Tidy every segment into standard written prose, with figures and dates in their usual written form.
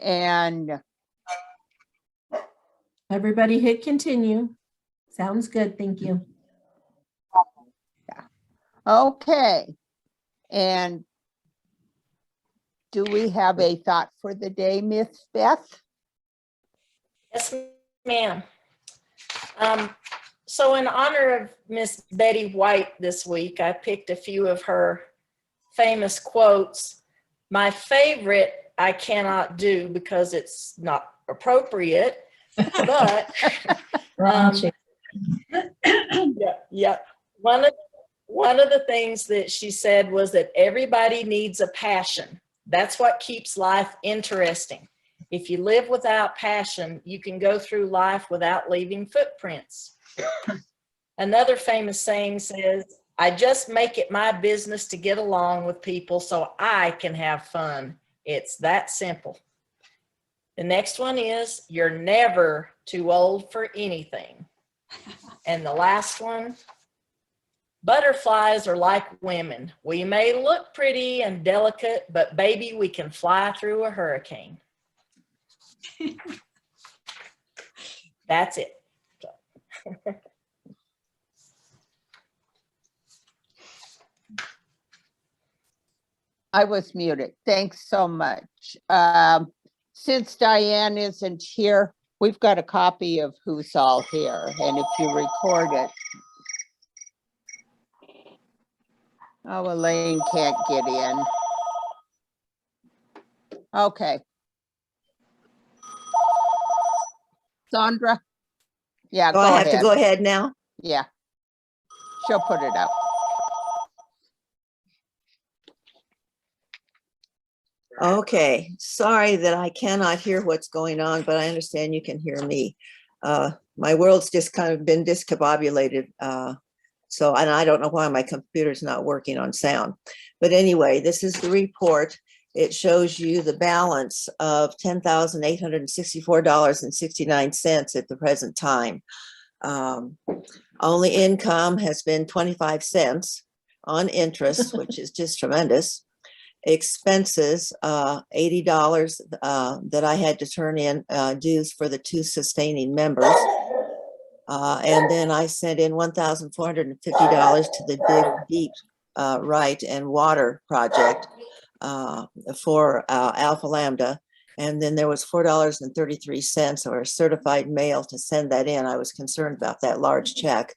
And Everybody hit continue. Sounds good. Thank you. okay. And do we have a thought for the day, Miss Beth? Yes, ma'am. So in honor of Miss Betty White this week, I picked a few of her famous quotes. My favorite, I cannot do because it's not appropriate, but yeah. One of the things that she said was that everybody needs a passion. That's what keeps life interesting. If you live without passion, you can go through life without leaving footprints. Another famous saying says, I just make it my business to get along with people so I can have fun. It's that simple. The next one is, you're never too old for anything. And the last one, butterflies are like women. We may look pretty and delicate, but baby, we can fly through a hurricane. That's it. I was muted. Thanks so much. Since Diane isn't here, we've got a copy of Who's All Here. And if you record it. Oh, Elaine can't get in. Okay. Sandra? Yeah, Oh, I have to go ahead now? Yeah. She'll put it up. Okay, sorry that I cannot hear what's going on, but I understand you can hear me. My world's just kind of been discombobulated. And I don't know why my computer's not working on sound. But anyway, this is the report. It shows you the balance of $10,864.69 at the present time. Only income has been 25 cents on interest, which is just tremendous. Expenses, $80 that I had to turn in dues for the 2 sustaining members. And then I sent in $1,450 to the Dig Deep Right and Water project for Alpha Lambda. And then there was $4.33 or a certified mail to send that in. I was concerned about that large check.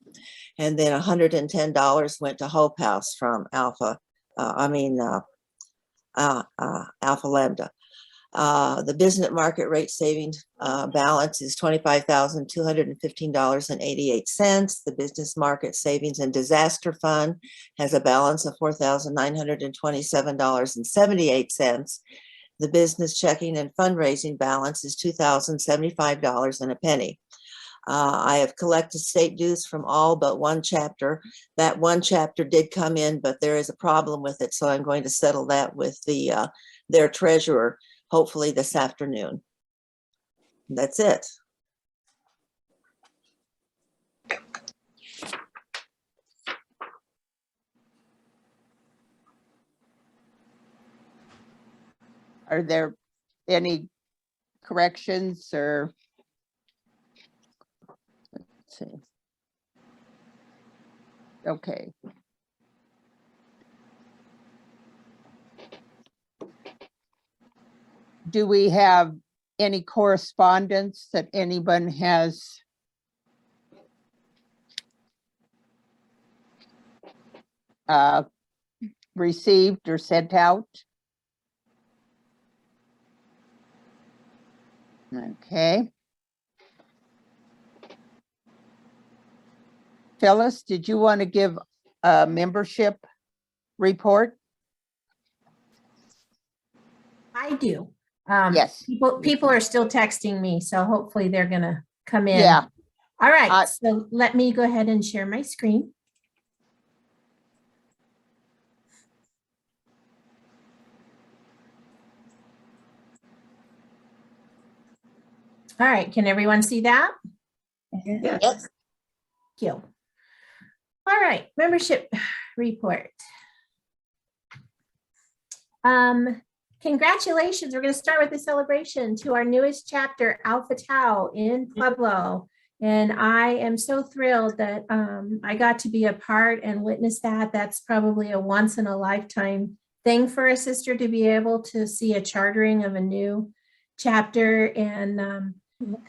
And then $110 went to Hope House from Alpha Lambda. The business market rate savings balance is $25,215.88. The business market savings and disaster fund has a balance of $4,927.78. The business checking and fundraising balance is $2,075 and a penny. I have collected state dues from all but one chapter. That one chapter did come in, but there is a problem with it, so I'm going to settle that with their treasurer, hopefully this afternoon. That's it. Are there any corrections or? Let's see. Okay. Do we have any correspondence that anyone has received or sent out? Okay. Phyllis, did you want to give a membership report? I do. Yes. People are still texting me, so hopefully they're gonna come in. Yeah. All right, so let me go ahead and share my screen. All right, can everyone see that? Yes. Thank you. All right, membership report. Congratulations. We're going to start with the celebration to our newest chapter, Alpha Tau in Pueblo. And I am so thrilled that I got to be a part and witness that. That's probably a once in a lifetime thing for a sister to be able to see a chartering of a new chapter. And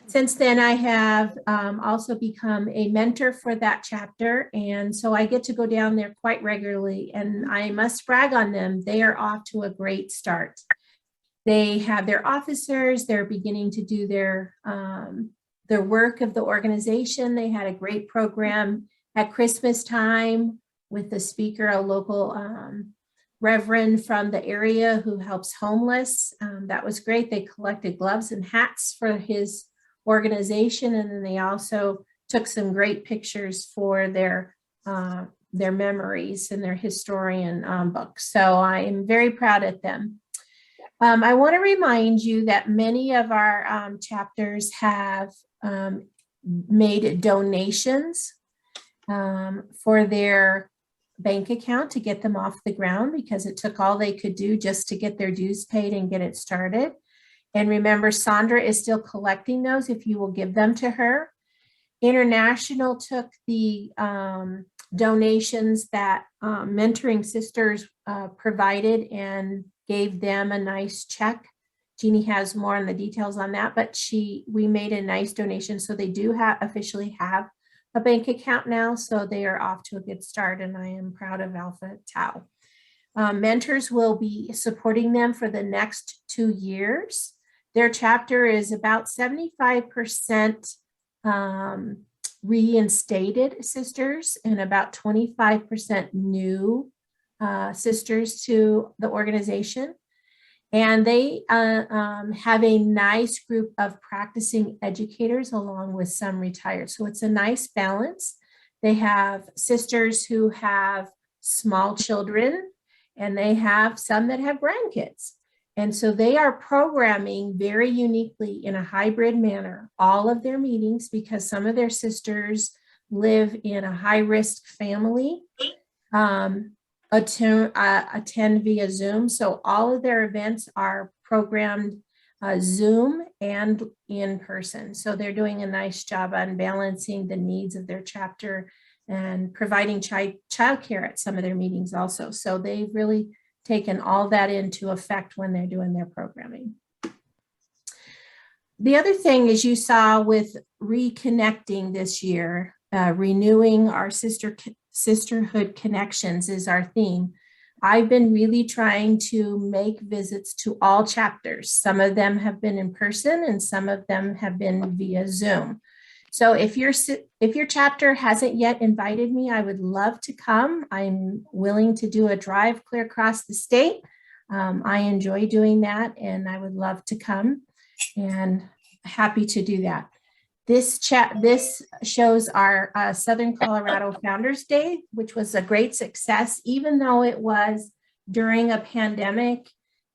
since then, I have also become a mentor for that chapter. And so I get to go down there quite regularly. And I must brag on them. They are off to a great start. They have their officers. They're beginning to do their work of the organization. They had a great program at Christmas time with the speaker, a local reverend from the area who helps homeless. That was great. They collected gloves and hats for his organization. And then they also took some great pictures for their memories and their historian books. So I am very proud of them. I want to remind you that many of our chapters have made donations for their bank account to get them off the ground, because it took all they could do just to get their dues paid and get it started. And remember, Sandra is still collecting those if you will give them to her. International took the donations that Mentoring Sisters provided and gave them a nice check. Jeannie has more on the details on that, but we made a nice donation. So they do officially have a bank account now. So they are off to a good start, and I am proud of Alpha Tau. Mentors will be supporting them for the next 2 years. Their chapter is about 75% reinstated sisters and about 25% new sisters to the organization. And they have a nice group of practicing educators along with some retired. So it's a nice balance. They have sisters who have small children, and they have some that have grandkids. And so they are programming very uniquely in a hybrid manner all of their meetings, because some of their sisters live in a high-risk family, attend via Zoom. So all of their events are programmed Zoom and in person. So they're doing a nice job on balancing the needs of their chapter and providing childcare at some of their meetings also. So they've really taken all that into effect when they're doing their programming. The other thing is, you saw with reconnecting this year, renewing our sisterhood connections is our theme. I've been really trying to make visits to all chapters. Some of them have been in person and some of them have been via Zoom. So if your chapter hasn't yet invited me, I would love to come. I'm willing to do a drive clear across the state. I enjoy doing that, and I would love to come, and happy to do that. This shows our Southern Colorado Founders Day, which was a great success, even though it was during a pandemic,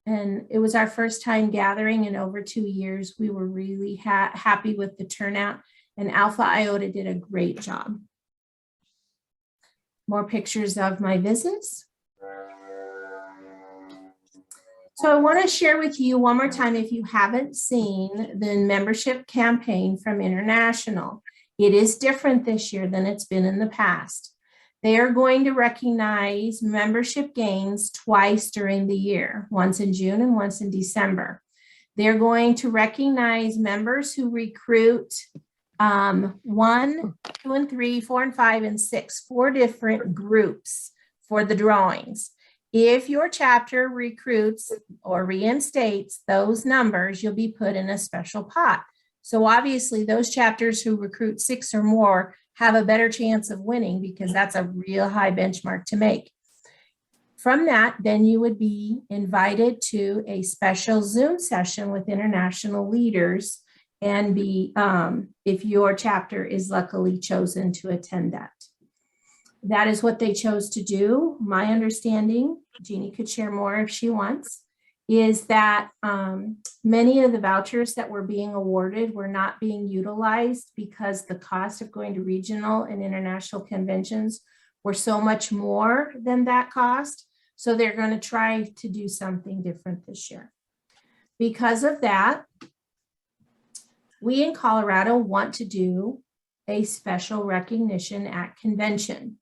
and it was our first time gathering in over 2 years. We were really happy with the turnout, and Alpha Iota did a great job. More pictures of my visits. So I want to share with you one more time, if you haven't seen the membership campaign from International. It is different this year than it's been in the past. They are going to recognize membership gains twice during the year, once in June and once in December. They're going to recognize members who recruit 1, 2, and 3, 4, and 5, and 6, 4 different groups for the drawings. If your chapter recruits or reinstates those numbers, you'll be put in a special pot. So obviously those chapters who recruit 6 or more have a better chance of winning, because that's a real high benchmark to make. From that, then you would be invited to a special Zoom session with international leaders, and be, if your chapter is luckily chosen to attend that. That is what they chose to do. My understanding, Jeannie could share more if she wants, is that many of the vouchers that were being awarded were not being utilized because the cost of going to regional and international conventions were so much more than that cost. So they're going to try to do something different this year. Because of that, we in Colorado want to do a special recognition at convention.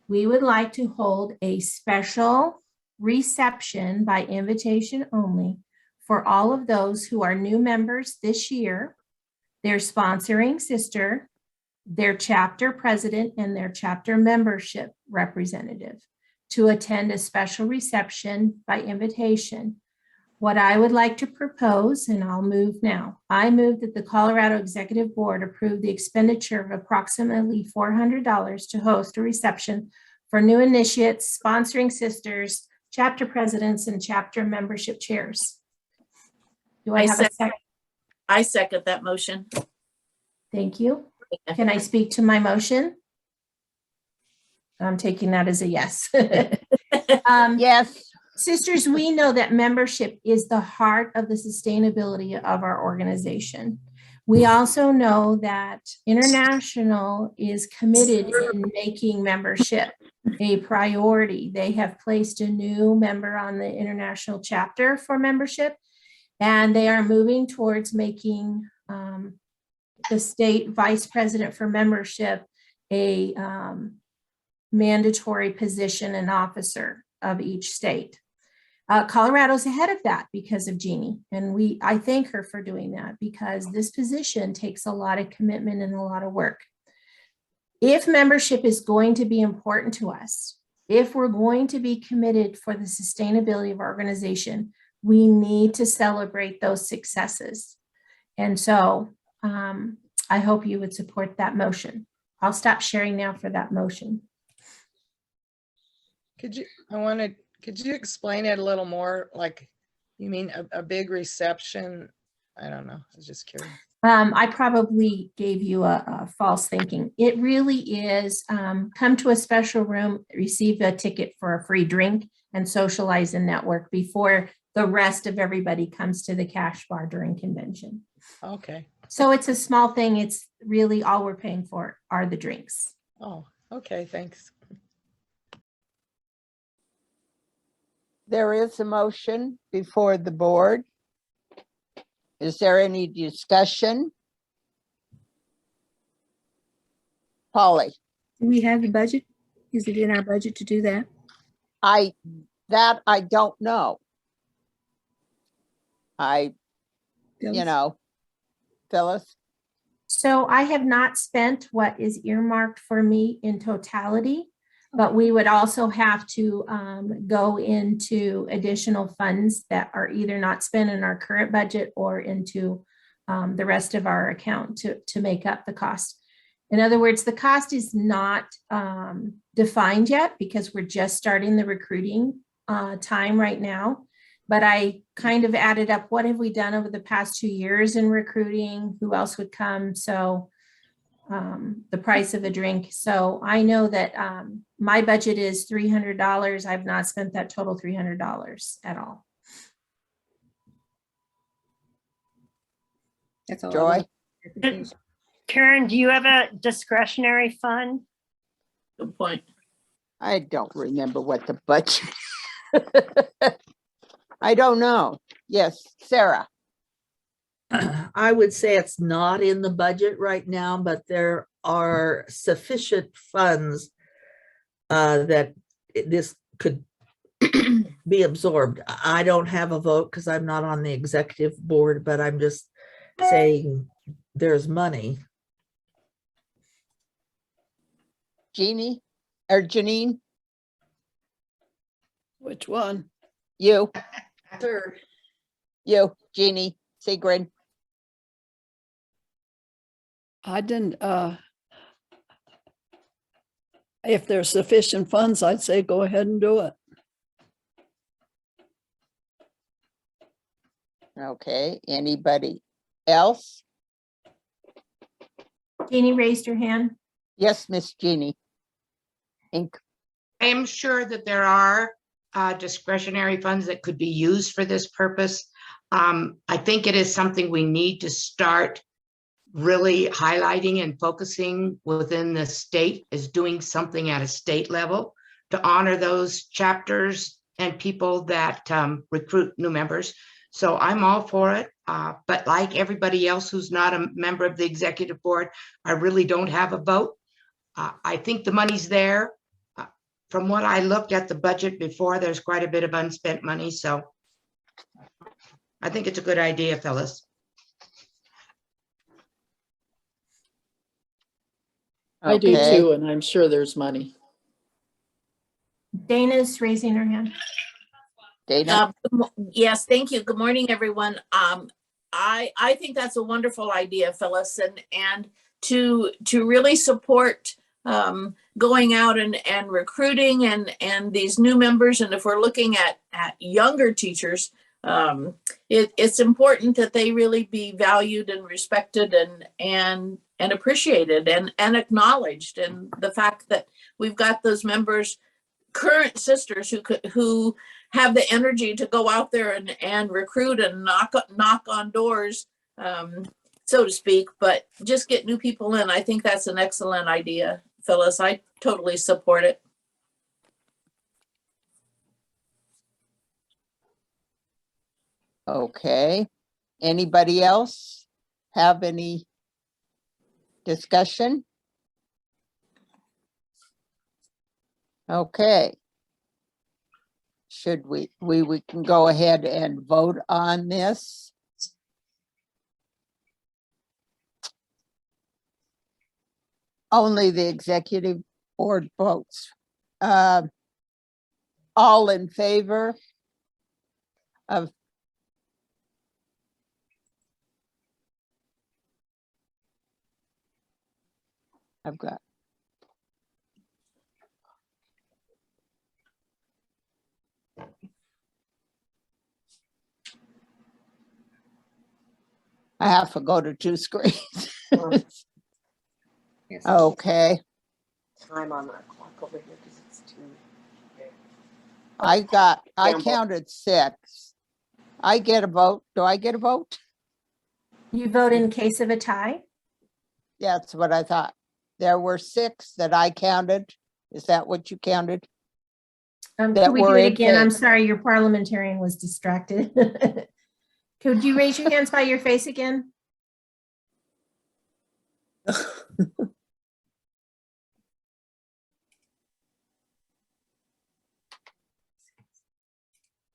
We would like to hold a special reception by invitation only for all of those who are new members this year, their sponsoring sister, their chapter president, and their chapter membership representative to attend a special reception by invitation. What I would like to propose, and I'll move now, I move that the Colorado Executive Board approve the expenditure of approximately $400 to host a reception for new initiates, sponsoring sisters, chapter presidents, and chapter membership chairs. Do I have a second? I second that motion. Thank you. Can I speak to my motion? I'm taking that as a yes. Yes, Sisters, we know that membership is the heart of the sustainability of our organization. We also know that International is committed in making membership a priority. They have placed a new member on the International chapter for membership, and they are moving towards making the state vice president for membership a mandatory position and officer of each state. Colorado's ahead of that because of Jeannie, and I thank her for doing that because this position takes a lot of commitment and a lot of work. If membership is going to be important to us, if we're going to be committed for the sustainability of our organization, we need to celebrate those successes. And so I hope you would support that motion. I'll stop sharing now for that motion. Could you explain it a little more? Like, you mean a big reception? I don't know. I was just curious. I probably gave you a false thinking. It really is come to a special room, receive a ticket for a free drink, and socialize and network before the rest of everybody comes to the cash bar during convention. Okay. So it's a small thing. It's really all we're paying for are the drinks. Oh, okay. Thanks. there is a motion before the board. Is there any discussion? Polly, Do we have the budget? Is it in our budget to do that? I don't know. Phyllis? Phyllis, So I have not spent what is earmarked for me in totality, but we would also have to go into additional funds that are either not spent in our current budget or into the rest of our account to make up the cost. In other words, the cost is not defined yet because we're just starting the recruiting time right now. But I kind of added up, what have we done over the past 2 years in recruiting? Who else would come? So the price of a drink. So I know that my budget is $300. I've not spent that total $300 at all. That's all. Joy, Karen, do you have a discretionary fund? Good point. I don't remember what the budget. I don't know. Yes, Sarah. I would say it's not in the budget right now, but there are sufficient funds that this could be absorbed. I don't have a vote because I'm not on the executive board, but I'm just saying there's money. Jeannie or Janine, Which one? you, Sure. Jeannie, Sigrid. I didn't, if there's sufficient funds, I'd say go ahead and do it. Okay, anybody else? Jeannie raised her hand. Yes, Miss Jeannie. Inc. I am sure that there are discretionary funds that could be used for this purpose. I think it is something we need to start really highlighting and focusing within the state, is doing something at a state level to honor those chapters and people that recruit new members. So I'm all for it. But like everybody else who's not a member of the executive board, I really don't have a vote. I think the money's there. From what I looked at the budget before, there's quite a bit of unspent money. So I think it's a good idea, Phyllis. I do Okay. too, and I'm sure there's money. Dana's raising her hand. Dana, Yes, thank you. Good morning, everyone. I think that's a wonderful idea, Phyllis, and to really support going out and recruiting and these new members. And if we're looking at younger teachers, it's important that they really be valued and respected and appreciated and acknowledged. And the fact that we've got those members, current sisters who have the energy to go out there and recruit and knock on doors, so to speak, but just get new people in. I think that's an excellent idea, Phyllis. I totally support it. okay. Anybody else have any discussion? Okay. Should we can go ahead and vote on this? Only the executive board votes. All in favor of I've got. I have to go to two screens. Okay, Time on that clock over here because it's too. I Campbell. counted 6. I get a vote. Do I get a vote? You vote in case of a tie? That's what I thought. There were 6 that I counted. Is that what you counted? Could That we do were it in again? I'm favor. sorry, your parliamentarian was distracted. Could you raise your hands by your face again?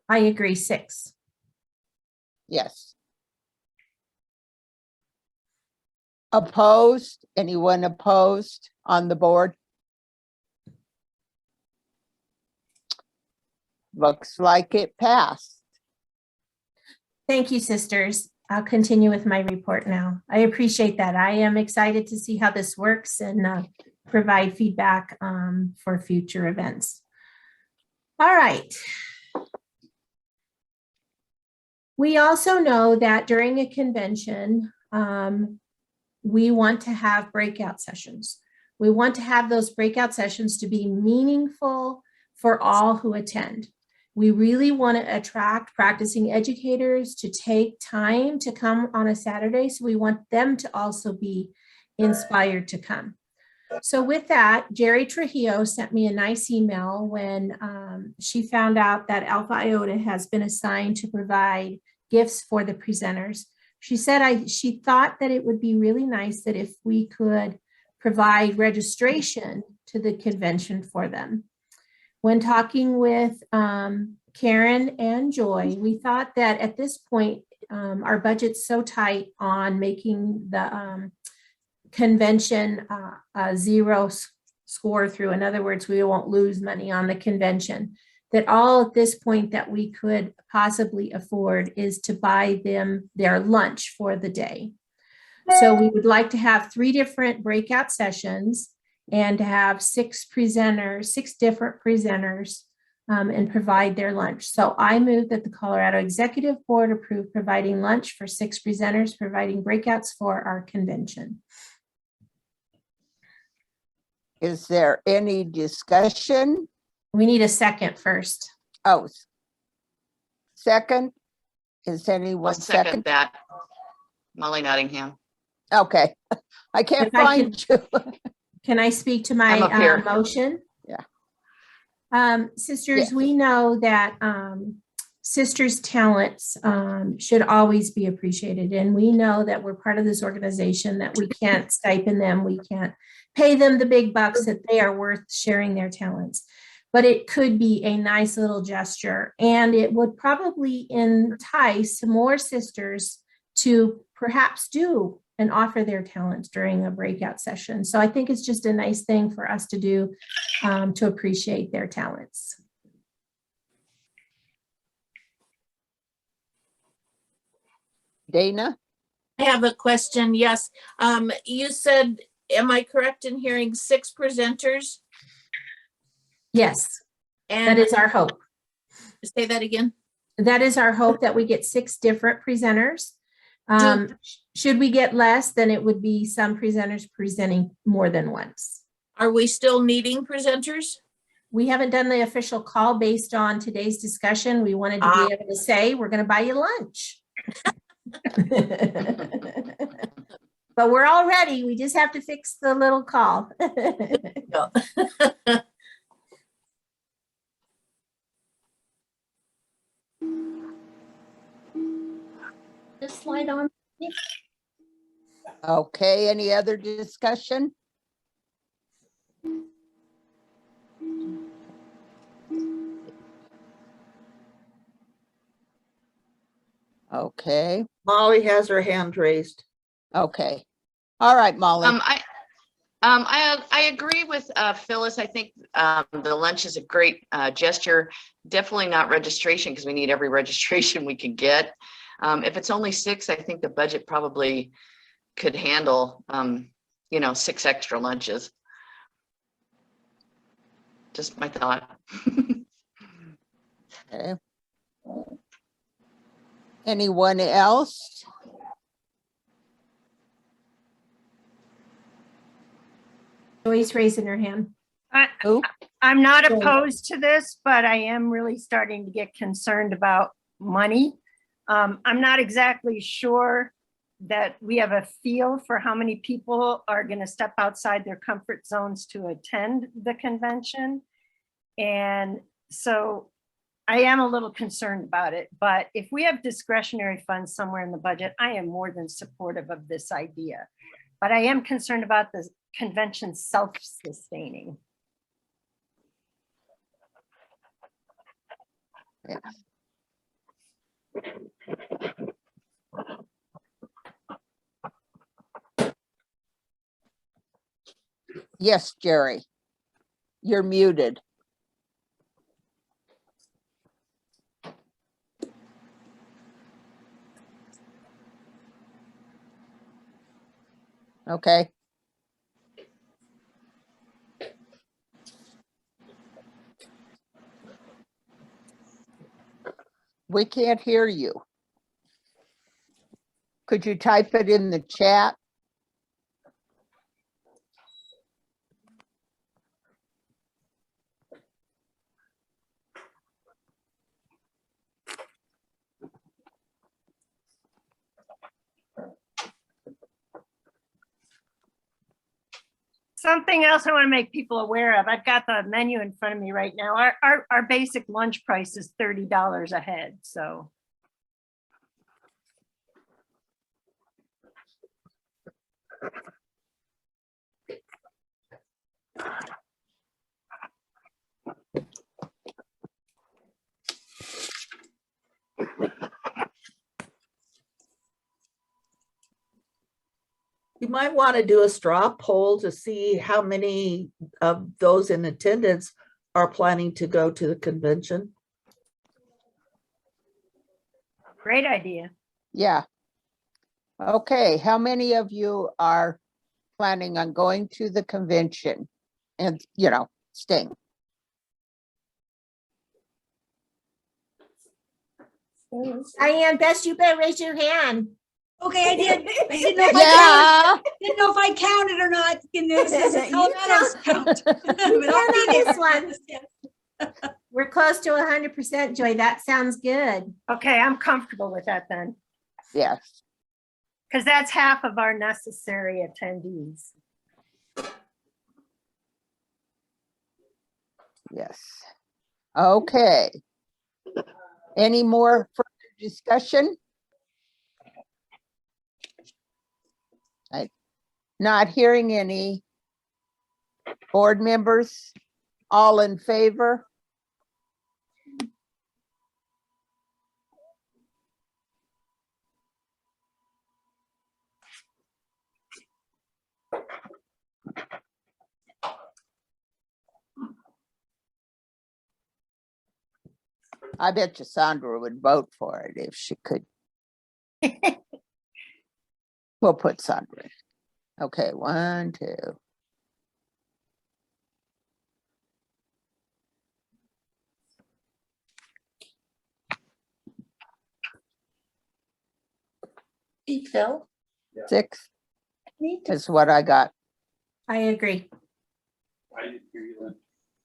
I agree, 6. Yes. Opposed? Anyone opposed on the board? Looks like it passed. Thank you, sisters. I'll continue with my report now. I appreciate that. I am excited to see how this works and provide feedback for future events. All right. We also know that during a convention, we want to have breakout sessions. We want to have those breakout sessions to be meaningful for all who attend. We really want to attract practicing educators to take time to come on a Saturday. So we want them to also be inspired to come. So with that, Jerry Trujillo sent me a nice email when she found out that Alpha Iota has been assigned to provide gifts for the presenters. She said she thought that it would be really nice that if we could provide registration to the convention for them. When talking with Karen and Joy, we thought that at this point, our budget's so tight on making the convention a 0 score through. In other words, we won't lose money on the convention. That all at this point that we could possibly afford is to buy them their lunch for the day. So we would like to have 3 different breakout sessions and to have 6 different presenters and provide their lunch. So I move that the Colorado Executive Board approve providing lunch for 6 presenters, providing breakouts for our convention. Is there any discussion? We need a second first. Oh, second? Is anyone I'll second second? that. Molly Nottingham. Okay, I can't If I find you. Can I speak to my I'm up here. motion? Yeah. Sisters, we know that sisters' talents should always be appreciated. And we know that we're part of this organization, that we can't stipend them. We can't pay them the big bucks, that they are worth sharing their talents. But it could be a nice little gesture, and it would probably entice more sisters to perhaps do and offer their talents during a breakout session. So I think it's just a nice thing for us to do to appreciate their talents. Dana? I have a question. Yes. You said, am I correct in hearing 6 presenters? Yes, And that is our hope. say that again. That is our hope, that we get 6 different presenters. Should we get less, then it would be some presenters presenting more than once. Are we still needing presenters? We haven't done the official call based on today's discussion. We wanted to be able to say, we're going to buy you lunch. But we're all ready. We just have to fix the little call. This slide on. Okay, any other discussion? Okay, Molly has her hand raised. okay. All right, Molly. I agree with Phyllis. I think the lunch is a great gesture. Definitely not registration, because we need every registration we can get. If it's only 6, I think the budget probably could handle, 6 extra lunches. Just my thought. Okay. Anyone else? Joyce raising her hand. Who? I'm not Joy. opposed to this, but I am really starting to get concerned about money. I'm not exactly sure that we have a feel for how many people are going to step outside their comfort zones to attend the convention. And so I am a little concerned about it, but if we have discretionary funds somewhere in the budget, I am more than supportive of this idea. But I am concerned about the convention self-sustaining. Yeah. Yes, Jerry. You're muted. Okay. We can't hear you. Could you type it in the chat? Something else I want to make people aware of. I've got the menu in front of me right now. Our basic lunch price is $30 a head. So You might want to do a straw poll to see how many of those in attendance are planning to go to the convention. great idea. Yeah. Okay, how many of you are planning on going to the convention and, staying? Diane, best you better raise your hand. Okay, I did. I didn't know if didn't know if I counted or not in this. This is Colorado's count. But I'll be This one. We're close to 100%, Joy. That sounds good. Okay, I'm comfortable with that then, Yes. because that's half of our necessary attendees. Yes. Okay. Any more further discussion? Not hearing any. Board members, all in favor? I bet you Sandra would vote for it if she could. We'll put Sandra. Okay, 1, 2. Phil? 6 is what I got. I agree. I didn't hear you then.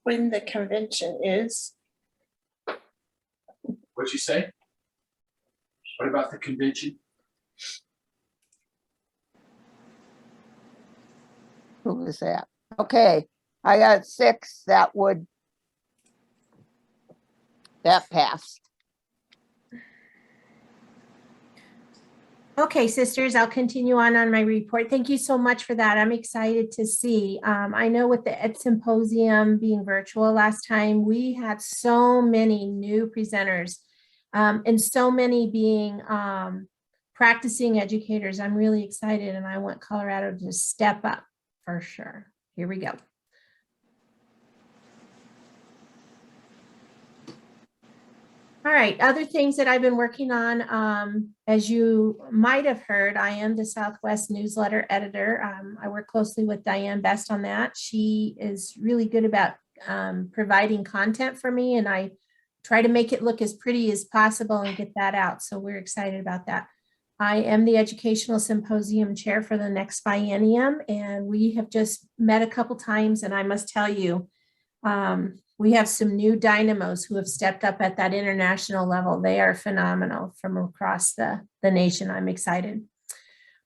When the convention is. What'd you say? What about the convention? Who was that? Okay, I got 6. That passed. Okay, sisters, I'll continue on my report. Thank you so much for that. I'm excited to see. I know with the Ed Symposium being virtual last time, we had so many new presenters and so many being practicing educators. I'm really excited and I want Colorado to step up for sure. Here we go. All right, other things that I've been working on, as you might have heard, I am the Southwest newsletter editor. I work closely with Diane Best on that. She is really good about providing content for me, and I try to make it look as pretty as possible and get that out. So we're excited about that. I am the Educational Symposium chair for the next biennium, and we have just met a couple times, and I must tell you, we have some new dynamos who have stepped up at that international level. They are phenomenal from across the nation. I'm excited.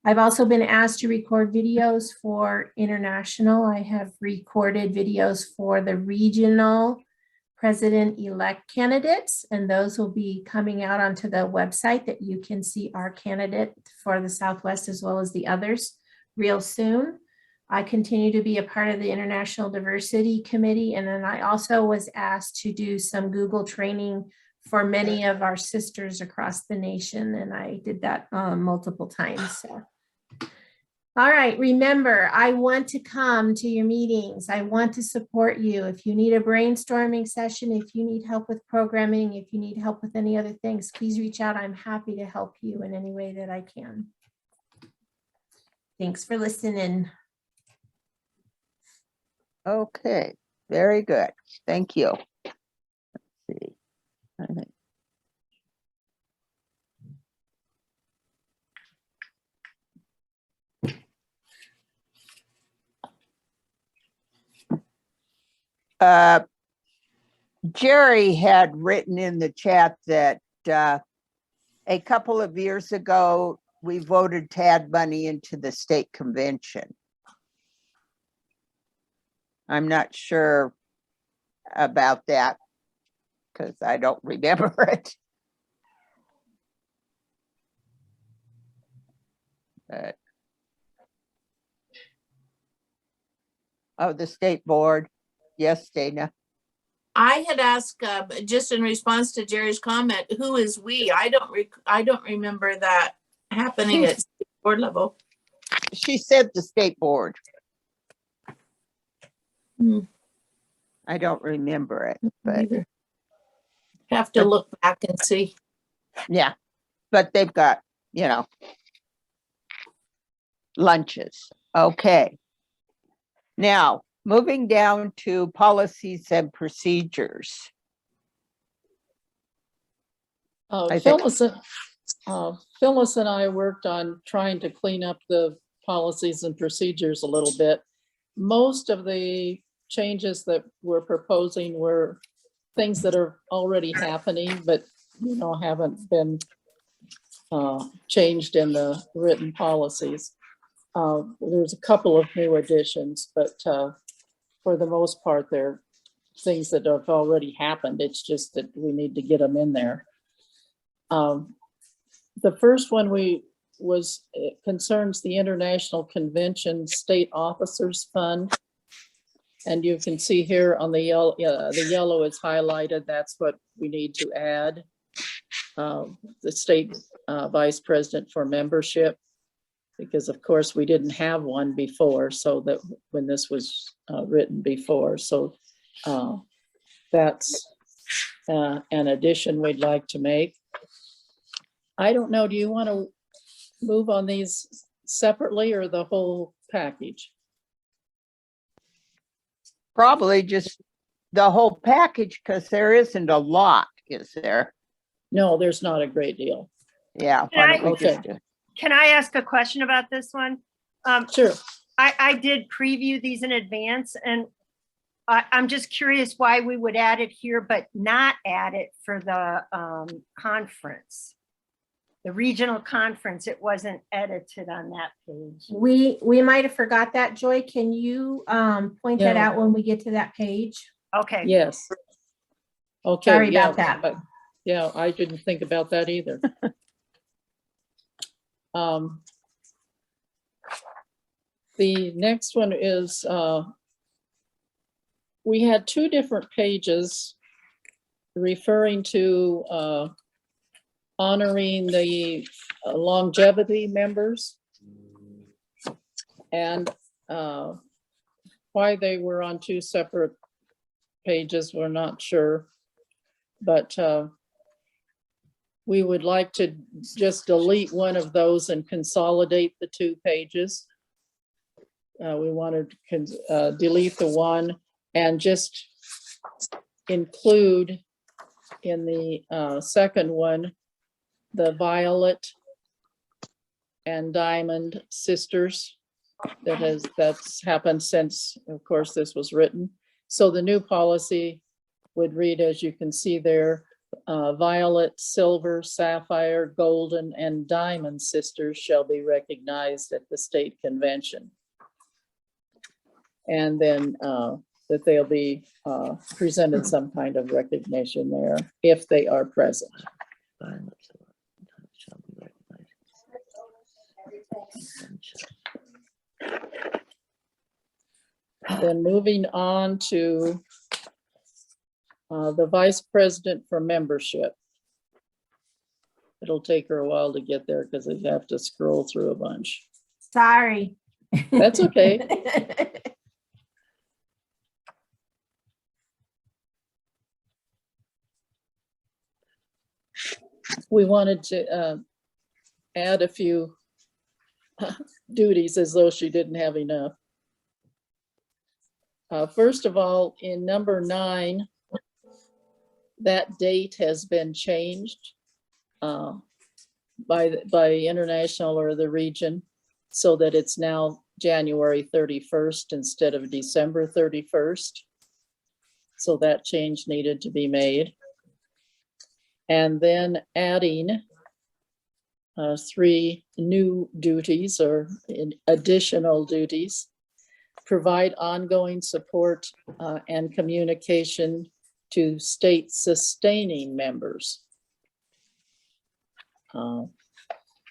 I've also been asked to record videos for international. I have recorded videos for the regional president-elect candidates, and those will be coming out onto the website that you can see our candidate for the Southwest as well as the others real soon. I continue to be a part of the International Diversity Committee, and then I also was asked to do some Google training for many of our sisters across the nation, and I did that multiple times. So. All right, remember, I want to come to your meetings. I want to support you. If you need a brainstorming session, if you need help with programming, if you need help with any other things, please reach out. I'm happy to help you in any way that I can. Thanks for listening. Okay, very good. Thank you. Let's see. I think. Jerry had written in the chat that a couple of years ago, we voted Tad Bunny into the state convention. I'm not sure about that because I don't remember it. But, oh, the state board. Yes, Dana. I had asked, just in response to Jerry's comment, who is we? I don't remember that happening at state board level. She said the state board. I don't remember it, but have to look back and see. Yeah, but they've got, you know, lunches. Okay. Now, moving down to policies and procedures. Phyllis and I worked on trying to clean up the policies and procedures a little bit. Most of the changes that we're proposing were things that are already happening, but you know, haven't been changed in the written policies. There's a couple of new additions, but for the most part, they're things that have already happened. It's just that we need to get them in there. The first one concerns the International Convention State Officers Fund. And you can see here on the yellow is highlighted. That's what we need to add. The state vice president for membership, because of course we didn't have one before, so that when this was written before. So that's an addition we'd like to make. I don't know, do you want to move on these separately or the whole package? Probably just the whole package, because there isn't a lot, is there? No, there's not a great deal. Yeah. Can I ask a question about this one? Sure. I did preview these in advance, and I'm just curious why we would add it here, but not add it for the conference. The regional conference, it wasn't edited on that page. We might have forgot that, Joy. Can you point that out when we get to that page? Okay. Yes. Okay. Sorry about that. But yeah, I didn't think about that either. The next one is, we had two different pages referring to honoring the longevity members, and why they were on two separate pages, we're not sure, but we would like to just delete one of those and consolidate the two pages. We wanted to delete the one and just include in the second one the Violet and Diamond sisters. That's happened since, of course, this was written. So the new policy would read, as you can see there, Violet, Silver, Sapphire, Golden, and Diamond sisters shall be recognized at the state convention. And then that they'll be presented some kind of recognition there if they are present. Then moving on to the vice president for membership. It'll take her a while to get there because I have to scroll through a bunch. Sorry. That's okay. We wanted to add a few duties as though she didn't have enough. First of all, in number 9, that date has been changed by international or the region, so that it's now January 31st instead of December 31st. So that change needed to be made. And then adding 3 new duties or additional duties. Provide ongoing support and communication to state sustaining members.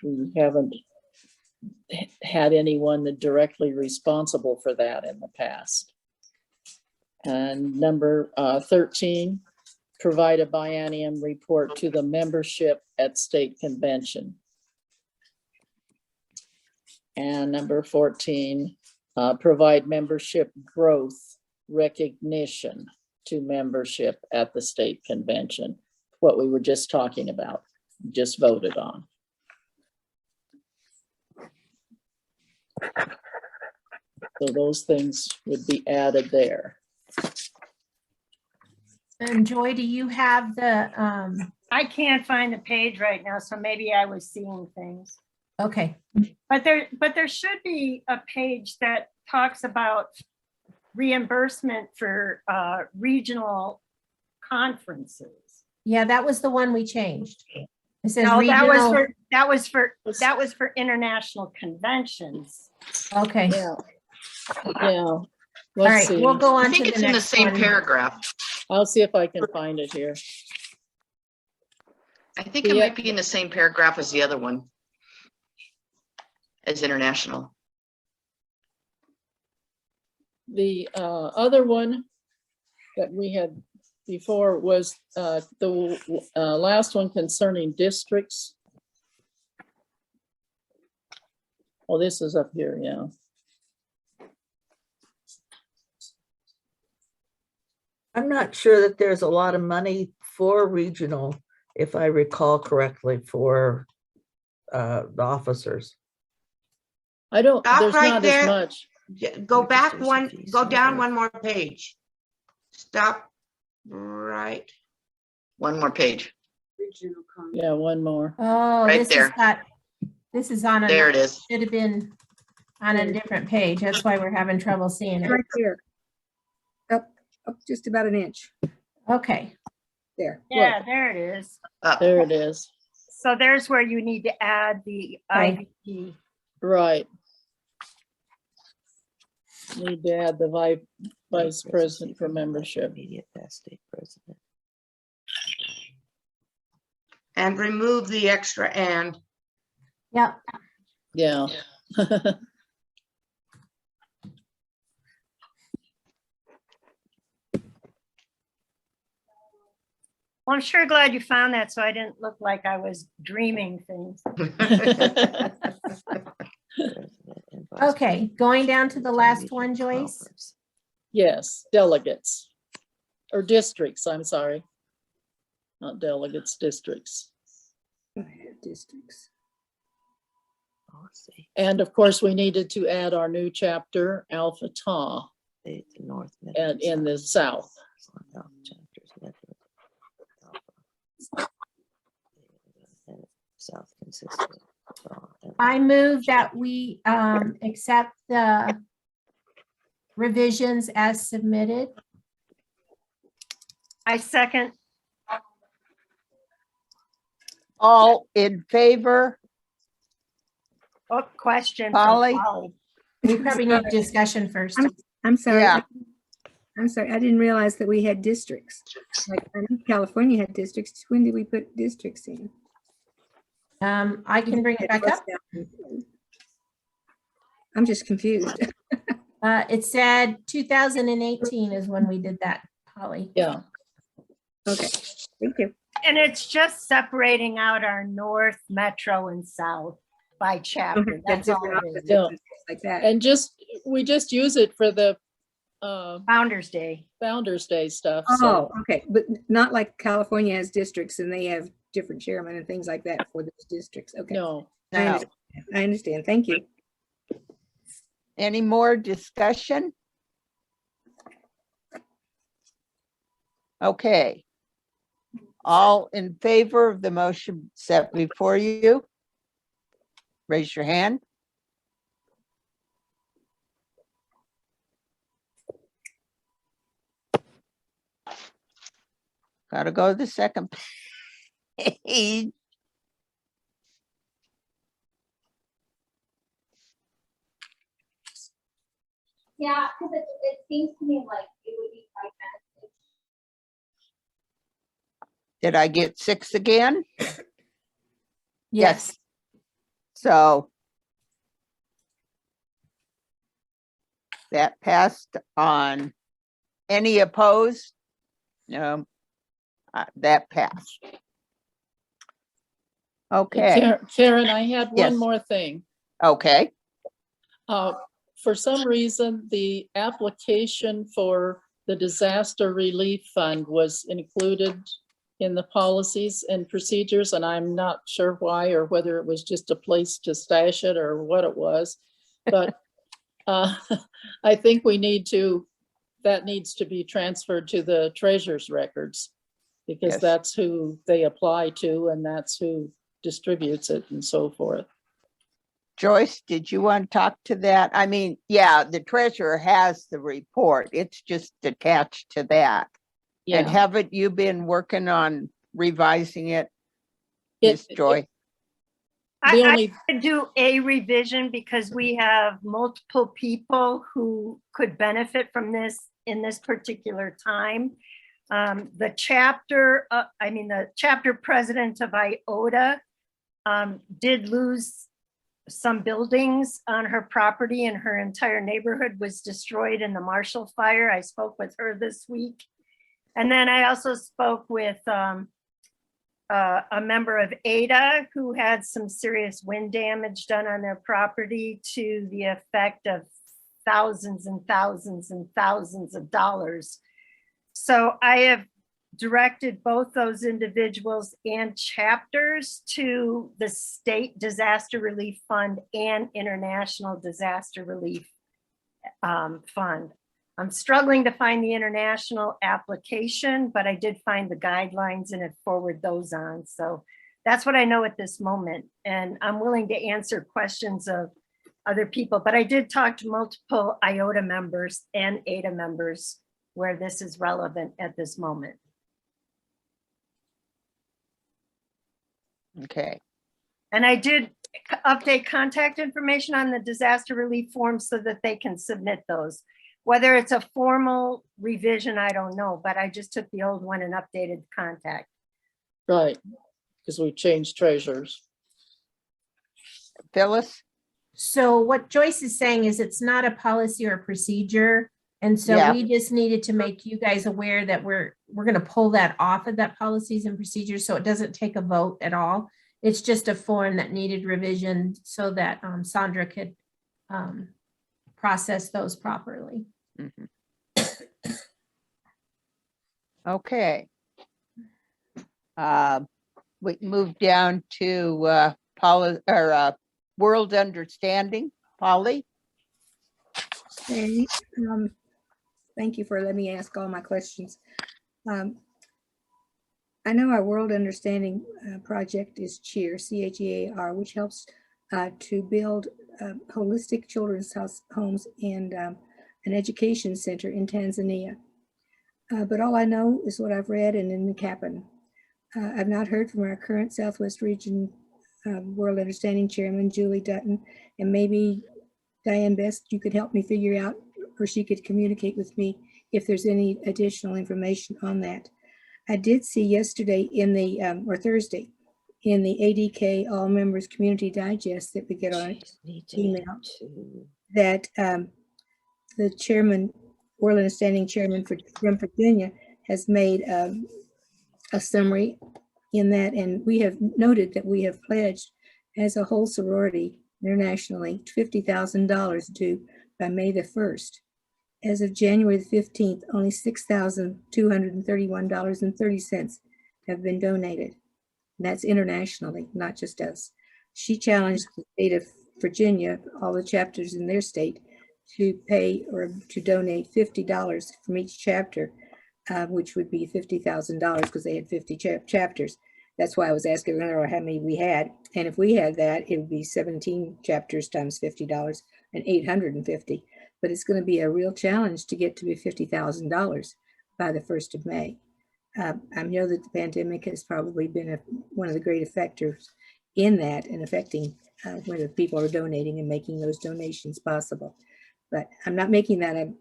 We haven't had anyone that directly responsible for that in the past. And number 13, provide a biennium report to the membership at state convention. And number 14, provide membership growth recognition to membership at the state convention. What we were just talking about, just voted on. So those things would be added there. And Joy, do you have the, I can't find the page right now, so maybe I was seeing things. okay. But there should be a page that talks about reimbursement for regional conferences. Yeah, that was the one we changed. It says No, regional. that was for international conventions. Okay. Yeah. Yeah. All right, we'll go I on to think the it's in the next same one. paragraph. I'll see if I can find it here. I think it Yeah. might be in the same paragraph as the other one. As international. The other one that we had before was the last one concerning districts. Oh, this is up here, yeah. I'm not sure that there's a lot of money for regional, if I recall correctly, for the officers. I don't, Stop there's right not there. as much. Go back Registration one, fees, go down okay. one more page. Stop right. One more page. Yeah, one more. Oh, Right this there. is got, this is on a. There it is. Should have been on a different page. That's why we're having trouble seeing it. Right there. Up just about an inch. Okay. There. Yeah, there it is. Up. There it is. So there's where you need to add the Okay. IVP. Right. Need to add the vice president for membership. Immediate past state president. And remove the extra and. Yep. Yeah. Well, I'm sure glad you found that, so I didn't look like I was dreaming things. President and vice Okay, going down to the last one, president Joyce. conference. Yes, delegates. Or districts, I'm sorry. Not delegates, districts. Districts. Oh, let's see. And of course, we needed to add our new chapter, Alpha Tau, The North. and in the south. South consistent. I move that we accept the revisions as submitted. I second. All in favor? Oh, question. from Polly? Polly. We probably need discussion first. I'm sorry. Yeah. I'm sorry. I didn't realize that we had districts. Like I know California had districts. When did we put districts in? I can bring it back up. I'm just confused. It said 2018 is when we did that, Holly. Yeah. Okay, thank you. And it's just separating out our north, metro, and south by chapter. That's all it is. Yeah. Like that. And we just use it for the Founder's Day. Founder's Day stuff. So Oh, okay, but not like California has districts and they have different chairmen and things like that for those districts. Okay. no, No. I understand. Thank you. Any more discussion? Okay. All in favor of the motion set before you? Raise your hand. Gotta go to the second page. Yeah, because it seems to me like it would be quite beneficial. Did I get 6 again? Yes. So that passed on. Any opposed? No. That passed. Okay, Karen, I had Yes. one more thing. okay. For some reason, the application for the disaster relief fund was included in the policies and procedures, and I'm not sure why, or whether it was just a place to stash it or what it was. But I think that needs to be transferred to the treasurer's records, because Yes. that's who they apply to and that's who distributes it and so forth. Joyce, did you want to talk to that? I mean, yeah, the treasurer has the report. It's just attached to that. And Yeah. haven't you been working on revising it, It- Miss Joy? The I only, could do a revision because we have multiple people who could benefit from this in this particular time. The chapter, the chapter president of IOTA did lose some buildings on her property, and her entire neighborhood was destroyed in the Marshall Fire. I spoke with her this week. And then I also spoke with a member of ADA who had some serious wind damage done on their property to the effect of thousands and thousands and thousands of dollars. So I have directed both those individuals and chapters to the State Disaster Relief Fund and International Disaster Relief Fund. I'm struggling to find the international application, but I did find the guidelines and have forwarded those on. So that's what I know at this moment. And I'm willing to answer questions of other people, but I did talk to multiple IOTA members and ADA members where this is relevant at this moment. Okay. And I did update contact information on the disaster relief form so that they can submit those. Whether it's a formal revision, I don't know, but I just took the old one and updated contact. Right, because we changed treasurers. Phyllis? So what Joyce is saying is it's not a policy or a procedure. And so Yeah. we just needed to make you guys aware that we're going to pull that off of that policies and procedures. So it doesn't take a vote at all. It's just a form that needed revision so that Sandra could process those properly. Mhm. Okay. We move down to world understanding. Polly? Okay, thank you for letting me ask all my questions. I know our World Understanding project is CHEAR, C-H-E-A-R, which helps to build holistic children's homes and an education center in Tanzania. But all I know is what I've read and in the Kaplan. I've not heard from our current Southwest Region World Understanding Chairman, Julie Dutton, and maybe Diane Best, you could help me figure out, or she could communicate with me if there's any additional information on that. I did see yesterday in the, or Thursday, in the ADK All Members Community Digest that we get on email, that the chairman, World Understanding Chairman from Virginia, has made a summary in that, and we have noted that we have pledged as a whole sorority internationally $50,000 due by May the 1st. As of January the 15th, only $6,231.30 have been donated. And that's internationally, not just us. She challenged the state of Virginia, all the chapters in their state, to pay or to donate $50 from each chapter, which would be $50,000 because they had 50 chapters. That's why I was asking her how many we had. And if we had that, it would be 17 chapters times $50 and 850. But it's going to be a real challenge to get to be $50,000 by the 1st of May. I know that the pandemic has probably been one of the great effectors in that and affecting whether people are donating and making those donations possible. But I'm not making that a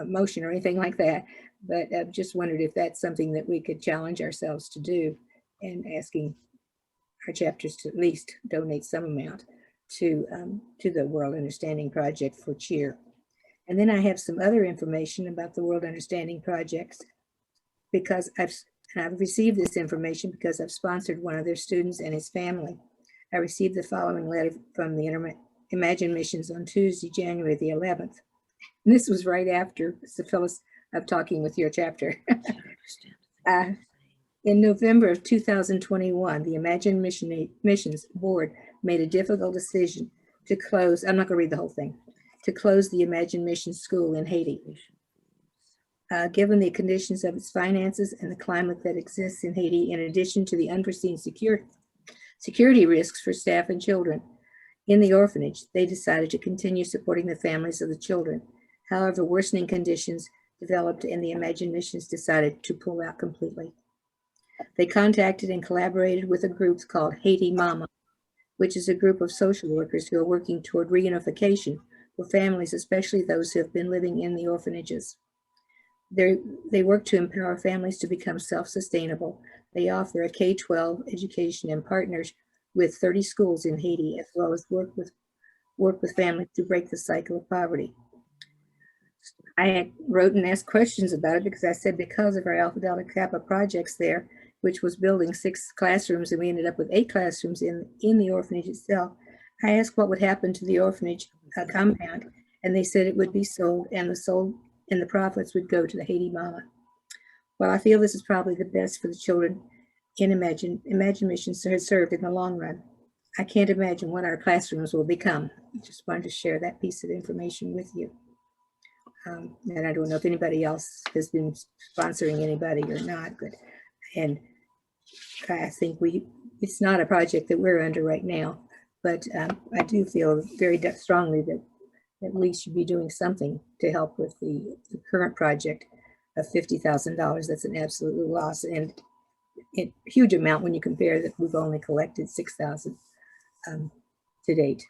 motion or anything like that, but I've just wondered if that's something that we could challenge ourselves to do, and asking our chapters to at least donate some amount to the World Understanding Project for CHEAR. And then I have some other information about the World Understanding projects, because I've received this information because I've sponsored one of their students and his family. I received the following letter from the Imagine Missions on Tuesday, January the 11th. And this was right after Phyllis of talking with your chapter. In November of 2021, the Imagine Missions Board made a difficult decision to close, I'm not going to read the whole thing, to close the Imagine Missions School in Haiti. Given the conditions of its finances and the climate that exists in Haiti, in addition to the unforeseen security risks for staff and children in the orphanage, they decided to continue supporting the families of the children. However, worsening conditions developed and the Imagine Missions decided to pull out completely. They contacted and collaborated with a group called Haiti Mama, which is a group of social workers who are working toward reunification for families, especially those who have been living in the orphanages. They work to empower families to become self-sustainable. They offer a K-12 education and partners with 30 schools in Haiti, as well as work with families to break the cycle of poverty. I wrote and asked questions about it because I said because of our Alpha Delta Kappa projects there, which was building 6 classrooms, and we ended up with 8 classrooms in the orphanage itself. I asked what would happen to the orphanage compound, and they said it would be sold, and the profits would go to the Haiti Mama. Well, I feel this is probably the best for the children in Imagine Missions has served in the long run. I can't imagine what our classrooms will become. I just wanted to share that piece of information with you. And I don't know if anybody else has been sponsoring anybody or not, and I think it's not a project that we're under right now, but I do feel very strongly that we should be doing something to help with the current project of $50,000. That's an absolute loss, and a huge amount when you compare that we've only collected 6,000 to date.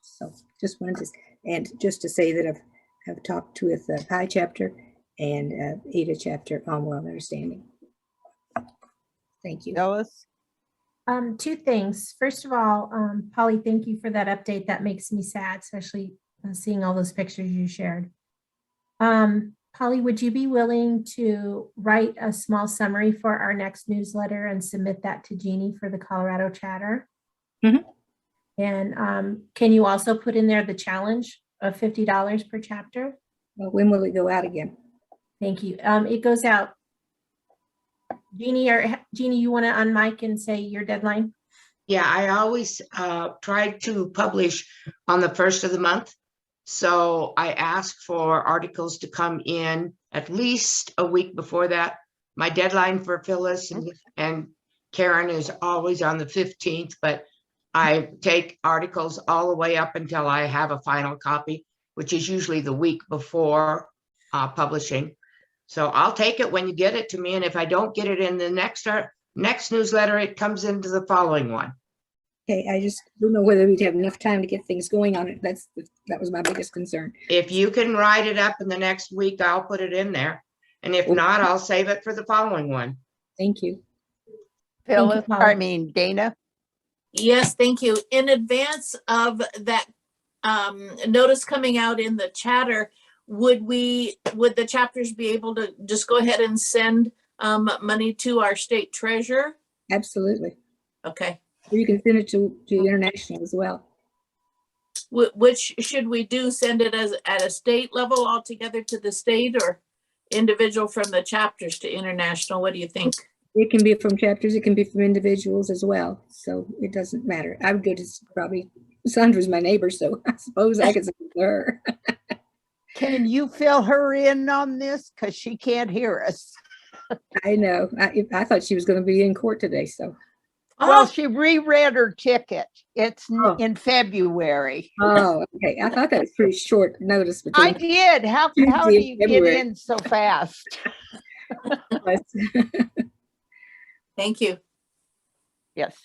So just wanted to say that I've talked with the Pi chapter and Ada chapter on World Understanding. Thank you. Phyllis? 2 things. First of all, Polly, thank you for that update. That makes me sad, especially seeing all those pictures you shared. Polly, would you be willing to write a small summary for our next newsletter and submit that to Jeannie for the Colorado Chatter? Mm-hmm. And can you also put in there the challenge of $50 per chapter? Well, when will it go out again? Thank you. It goes out. Jeannie, you want to unmic and say your deadline? Yeah, I always try to publish on the 1st of the month. So I ask for articles to come in at least a week before that. My deadline for Phyllis and Karen is always on the 15th, but I take articles all the way up until I have a final copy, which is usually the week before publishing. So I'll take it when you get it to me. And if I don't get it in the next newsletter, it comes into the following one. Okay, I just don't know whether we'd have enough time to get things going on it. That was my biggest concern. If you can write it up in the next week, I'll put it in there. And if not, I'll save it for the following one. Thank you. Phyllis, Dana? Yes, thank you. In advance of that notice coming out in the chatter, would the chapters be able to just go ahead and send money to our state treasurer? Absolutely. Okay. Or you can send it to international as well. Which should we do? Send it as at a state level altogether to the state, or individual from the chapters to international? What do you think? It can be from chapters, it can be from individuals as well. So it doesn't matter. I would go to probably, Sandra's my neighbor, so I suppose I could send it to her. Can you fill her in on this? Because she can't hear us. I know. I thought she was going to be in court today, so. Well, she reread her ticket. It's in February. Oh, okay. I thought that was pretty short notice. I did. How do you get in so fast? Thank you. Yes.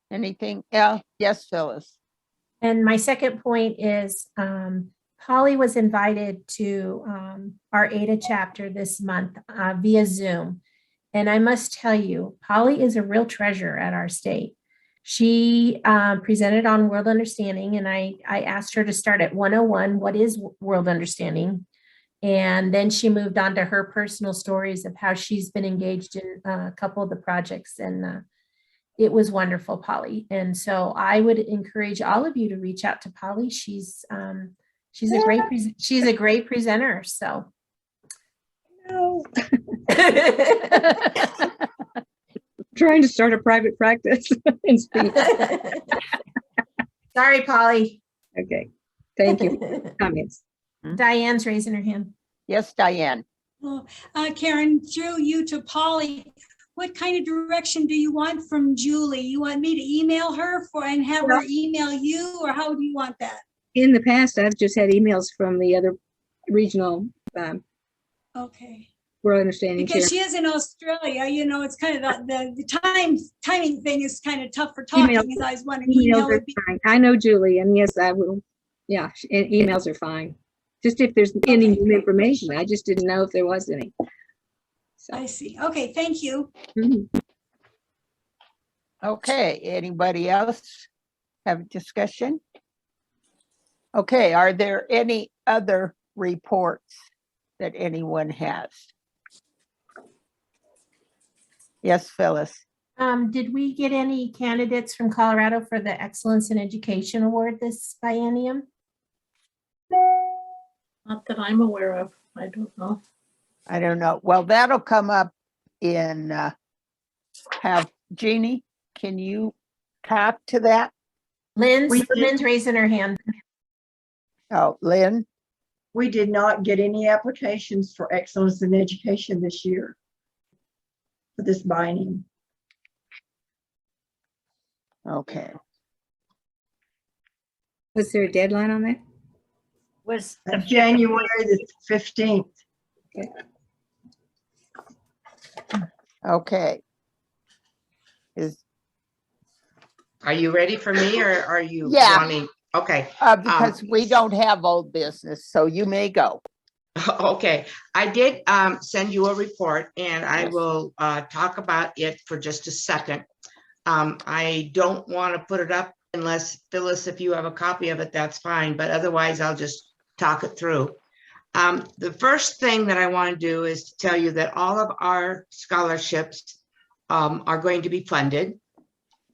Anything else? Yes, Phyllis. And my second point is Polly was invited to our Ada chapter this month via Zoom. And I must tell you, Polly is a real treasure at our state. She presented on World Understanding, and I asked her to start at 101, what is World Understanding? And then she moved on to her personal stories of how she's been engaged in a couple of the projects. And it was wonderful, Polly. And so I would encourage all of you to reach out to Polly. She's a great presenter. So. No. Trying to start a private practice and speak. Sorry, Polly. Okay. Thank you. Comments. Diane's raising her hand. Yes, Diane. Oh, Karen, through you to Polly, what kind of direction do you want from Julie? You want me to email her and have her email you, or how do you want that? In the past, I've just had emails from the other regional okay. World Understanding because chair. she is in Australia, you know, it's kind of the timing thing is kind of tough for talking. As I was wondering, emails are fine. I know Julie, and yes, I will. Yeah, emails are fine. Just if there's any new information. I just didn't know if there was any. I see. Okay, thank you. Mhm. Okay, anybody else have a discussion? Okay, are there any other reports that anyone has? Yes, Phyllis. Did we get any candidates from Colorado for the Excellence in Education Award this biennium? Not that I'm aware of. I don't know. I don't know. Well, that'll come up in, have Jeannie, can you talk to that? Lynn's raising her hand. Oh, Lynn? We did not get any applications for excellence in education this year for this biennium. Okay. Was there a deadline on that? Was January the 15th. Okay. Are you ready for me or are you Yeah. wanting? Okay. Because we don't have old business, so you may go. Okay, I did send you a report and I will talk about it for just a second. I don't want to put it up unless, Phyllis, if you have a copy of it, that's fine, but otherwise I'll just talk it through. The first thing that I want to do is to tell you that all of our scholarships are going to be funded.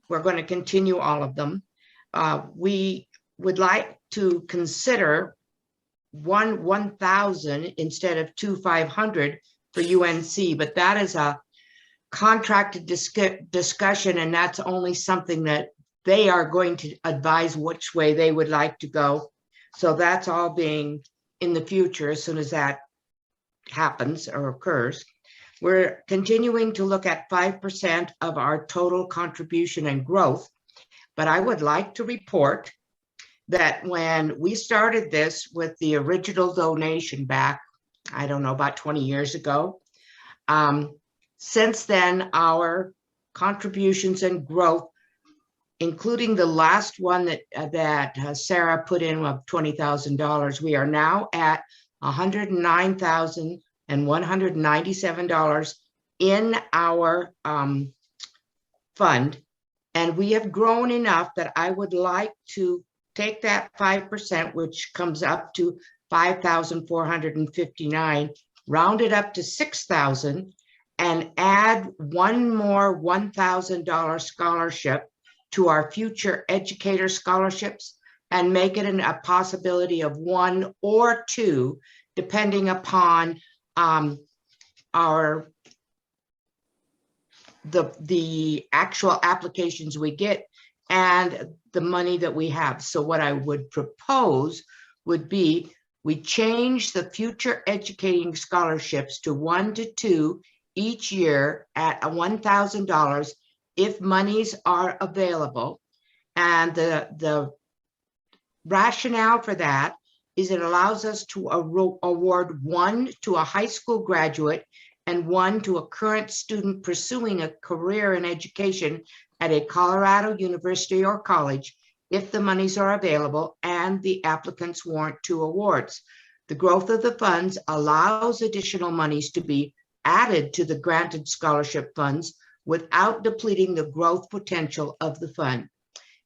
We're going to continue all of them. We would like to consider 1,000 instead of 2,500 for UNC, but that is a contracted discussion, and that's only something that they are going to advise which way they would like to go. So that's all being in the future as soon as that happens or occurs. We're continuing to look at 5% of our total contribution and growth, but I would like to report that when we started this with the original donation back, I don't know, about 20 years ago, since then, our contributions and growth, including the last one that Sarah put in of $20,000, we are now at $109,197 in our fund. And we have grown enough that I would like to take that 5%, which comes up to 5,459, round it up to 6,000, and add one more $1,000 scholarship to our future educator scholarships and make it a possibility of 1 or 2, depending upon the actual applications we get and the money that we have. So what I would propose would be we change the future educating scholarships to 1 to 2 each year at $1,000 if monies are available. And the rationale for that is it allows us to award 1 to a high school graduate and 1 to a current student pursuing a career in education at a Colorado university or college if the monies are available and the applicants warrant 2 awards. The growth of the funds allows additional monies to be added to the granted scholarship funds without depleting the growth potential of the fund.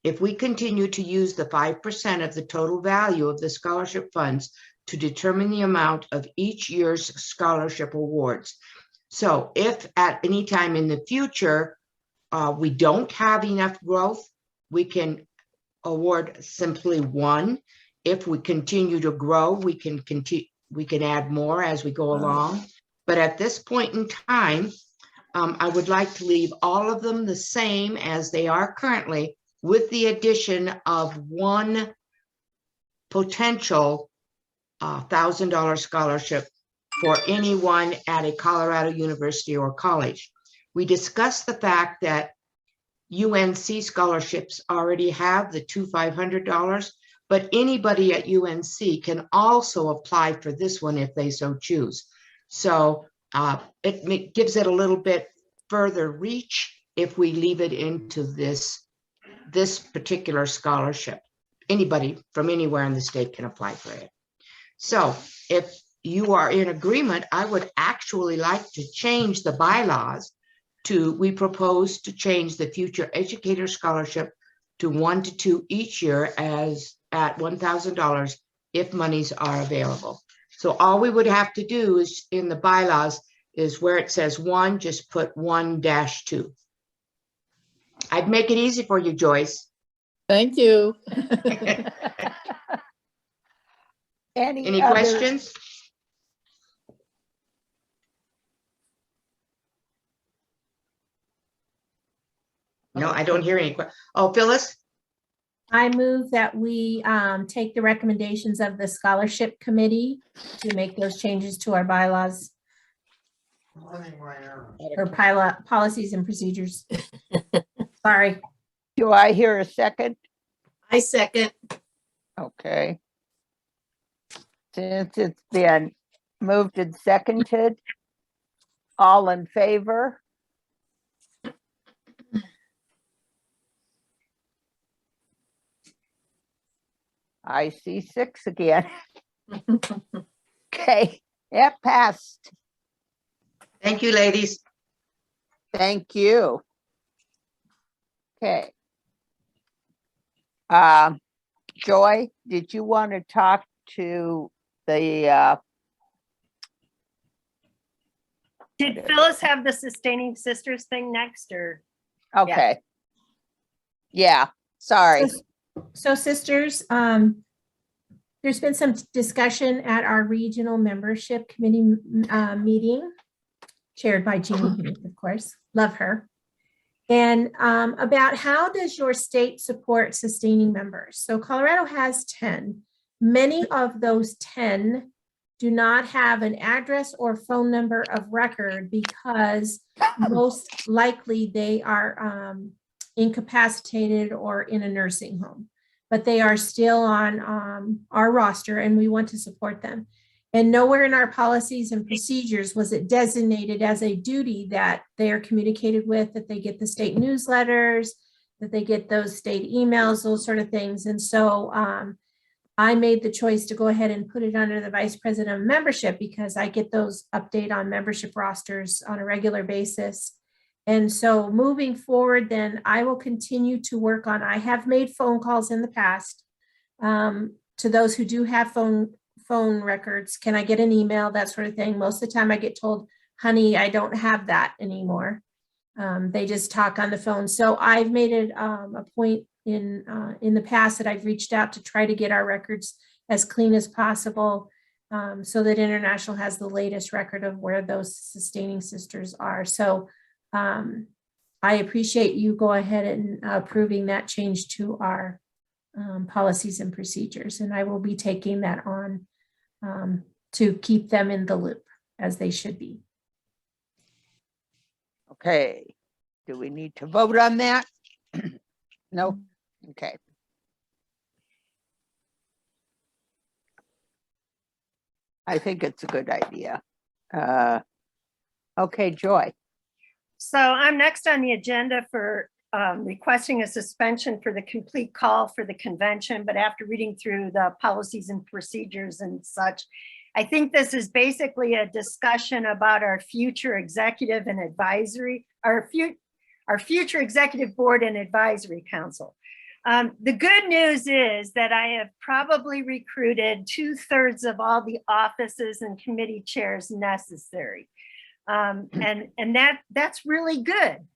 If we continue to use the 5% of the total value of the scholarship funds to determine the amount of each year's scholarship awards. So if at any time in the future, we don't have enough growth, we can award simply 1. If we continue to grow, we can add more as we go along. But at this point in time, I would like to leave all of them the same as they are currently, with the addition of 1 potential $1,000 scholarship for anyone at a Colorado university or college. We discussed the fact that UNC scholarships already have the $2,500, but anybody at UNC can also apply for this one if they so choose. So it gives it a little bit further reach if we leave it into this particular scholarship. Anybody from anywhere in the state can apply for it. So if you are in agreement, I would actually like to change the bylaws we propose to change the Future Educator Scholarship to 1 to 2 each year as at $1,000 if monies are available. So all we would have to do is in the bylaws is where it says 1, just put 1-2. I'd make it easy for you, Joyce. Thank you. Any other- questions? No, I don't hear any. Oh, Phyllis? I move that we take the recommendations of the scholarship committee to make those changes to our bylaws or policies and procedures. Sorry. Do I hear a second? I second. Okay. Since it's been moved and seconded, all in favor? I see 6 again. Okay, it passed. Thank you, ladies. Thank you. Okay. Joy, did you want to talk to the Did Phyllis have the Sustaining Sisters thing next or? okay. Yeah, sorry. So sisters, there's been some discussion at our regional membership committee meeting, chaired by Jeannie Heath, of course, love her. And about how does your state support sustaining members? So Colorado has 10. Many of those 10 do not have an address or phone number of record because most likely they are incapacitated or in a nursing home, but they are still on our roster and we want to support them. And nowhere in our policies and procedures was it designated as a duty that they are communicated with, that they get the state newsletters, that they get those state emails, those sort of things. And so I made the choice to go ahead and put it under the Vice President of Membership because I get those update on membership rosters on a regular basis. And so moving forward, then I will continue to work on, I have made phone calls in the past to those who do have phone records. Can I get an email, that sort of thing? Most of the time I get told, honey, I don't have that anymore. They just talk on the phone. So I've made it a point in the past that I've reached out to try to get our records as clean as possible so that International has the latest record of where those sustaining sisters are. So I appreciate you go ahead and approving that change to our policies and procedures. And I will be taking that on to keep them in the loop as they should be. Okay, do we need to vote on that? No? Okay. I think it's a good idea. Okay, Joy. So I'm next on the agenda for requesting a suspension for the complete call for the convention, but after reading through the policies and procedures and such, I think this is basically a discussion about our future executive and advisory, our future executive board and advisory council. The good news is that I have probably recruited 2/3 of all the offices and committee chairs necessary. And that's really good.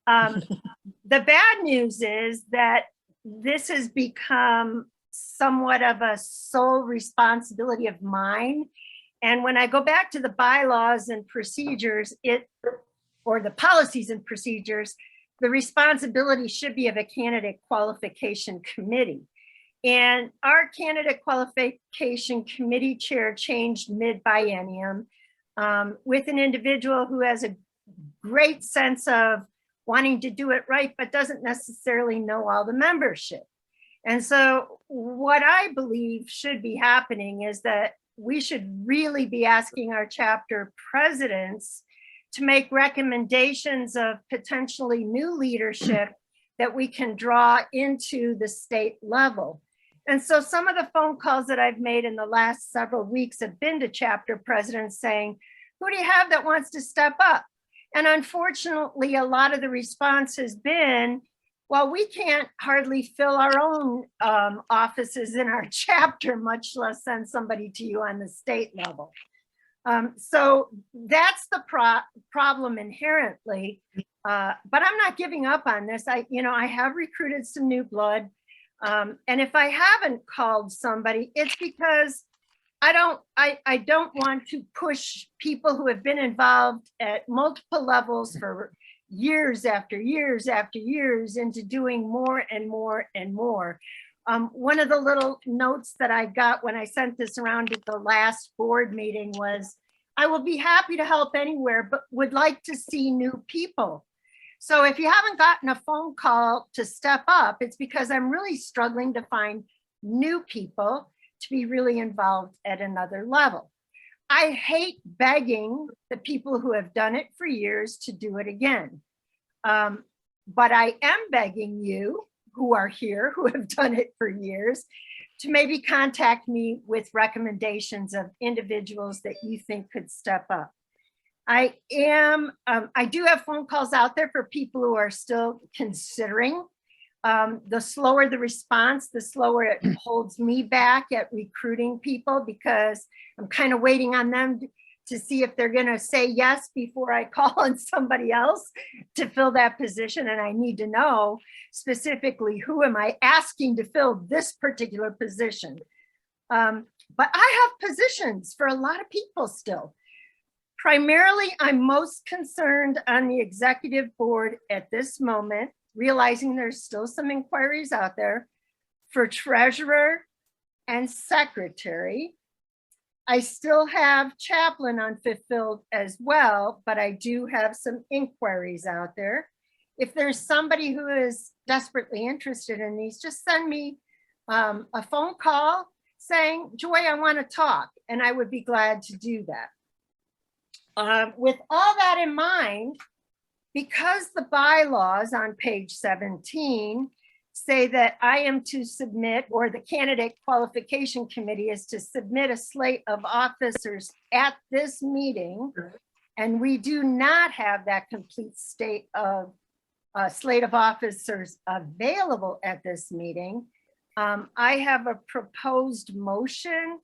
The bad news is that this has become somewhat of a sole responsibility of mine. And when I go back to the bylaws and procedures, or the policies and procedures, the responsibility should be of a candidate qualification committee. And our candidate qualification committee chair changed mid-biennium with an individual who has a great sense of wanting to do it right, but doesn't necessarily know all the membership. And so what I believe should be happening is that we should really be asking our chapter presidents to make recommendations of potentially new leadership that we can draw into the state level. And so some of the phone calls that I've made in the last several weeks have been to chapter presidents saying, who do you have that wants to step up? And unfortunately, a lot of the response has been, well, we can't hardly fill our own offices in our chapter, much less send somebody to you on the state level. So that's the problem inherently. But I'm not giving up on this. I have recruited some new blood. And if I haven't called somebody, it's because I don't want to push people who have been involved at multiple levels for years after years after years into doing more and more and more. One of the little notes that I got when I sent this around at the last board meeting was, I will be happy to help anywhere, but would like to see new people. So if you haven't gotten a phone call to step up, it's because I'm really struggling to find new people to be really involved at another level. I hate begging the people who have done it for years to do it again. But I am begging you who are here, who have done it for years, to maybe contact me with recommendations of individuals that you think could step up. I do have phone calls out there for people who are still considering. The slower the response, the slower it holds me back at recruiting people, because I'm kind of waiting on them to see if they're going to say yes before I call on somebody else to fill that position. And I need to know specifically, who am I asking to fill this particular position? But I have positions for a lot of people still. Primarily, I'm most concerned on the executive board at this moment, realizing there's still some inquiries out there for treasurer and secretary. I still have chaplain unfulfilled as well, but I do have some inquiries out there. If there's somebody who is desperately interested in these, just send me a phone call saying, Joy, I want to talk, and I would be glad to do that. With all that in mind, because the bylaws on page 17 say that I am to submit, or the candidate qualification committee is to submit a slate of officers at this meeting, and we do not have that complete slate of officers available at this meeting, I have a proposed motion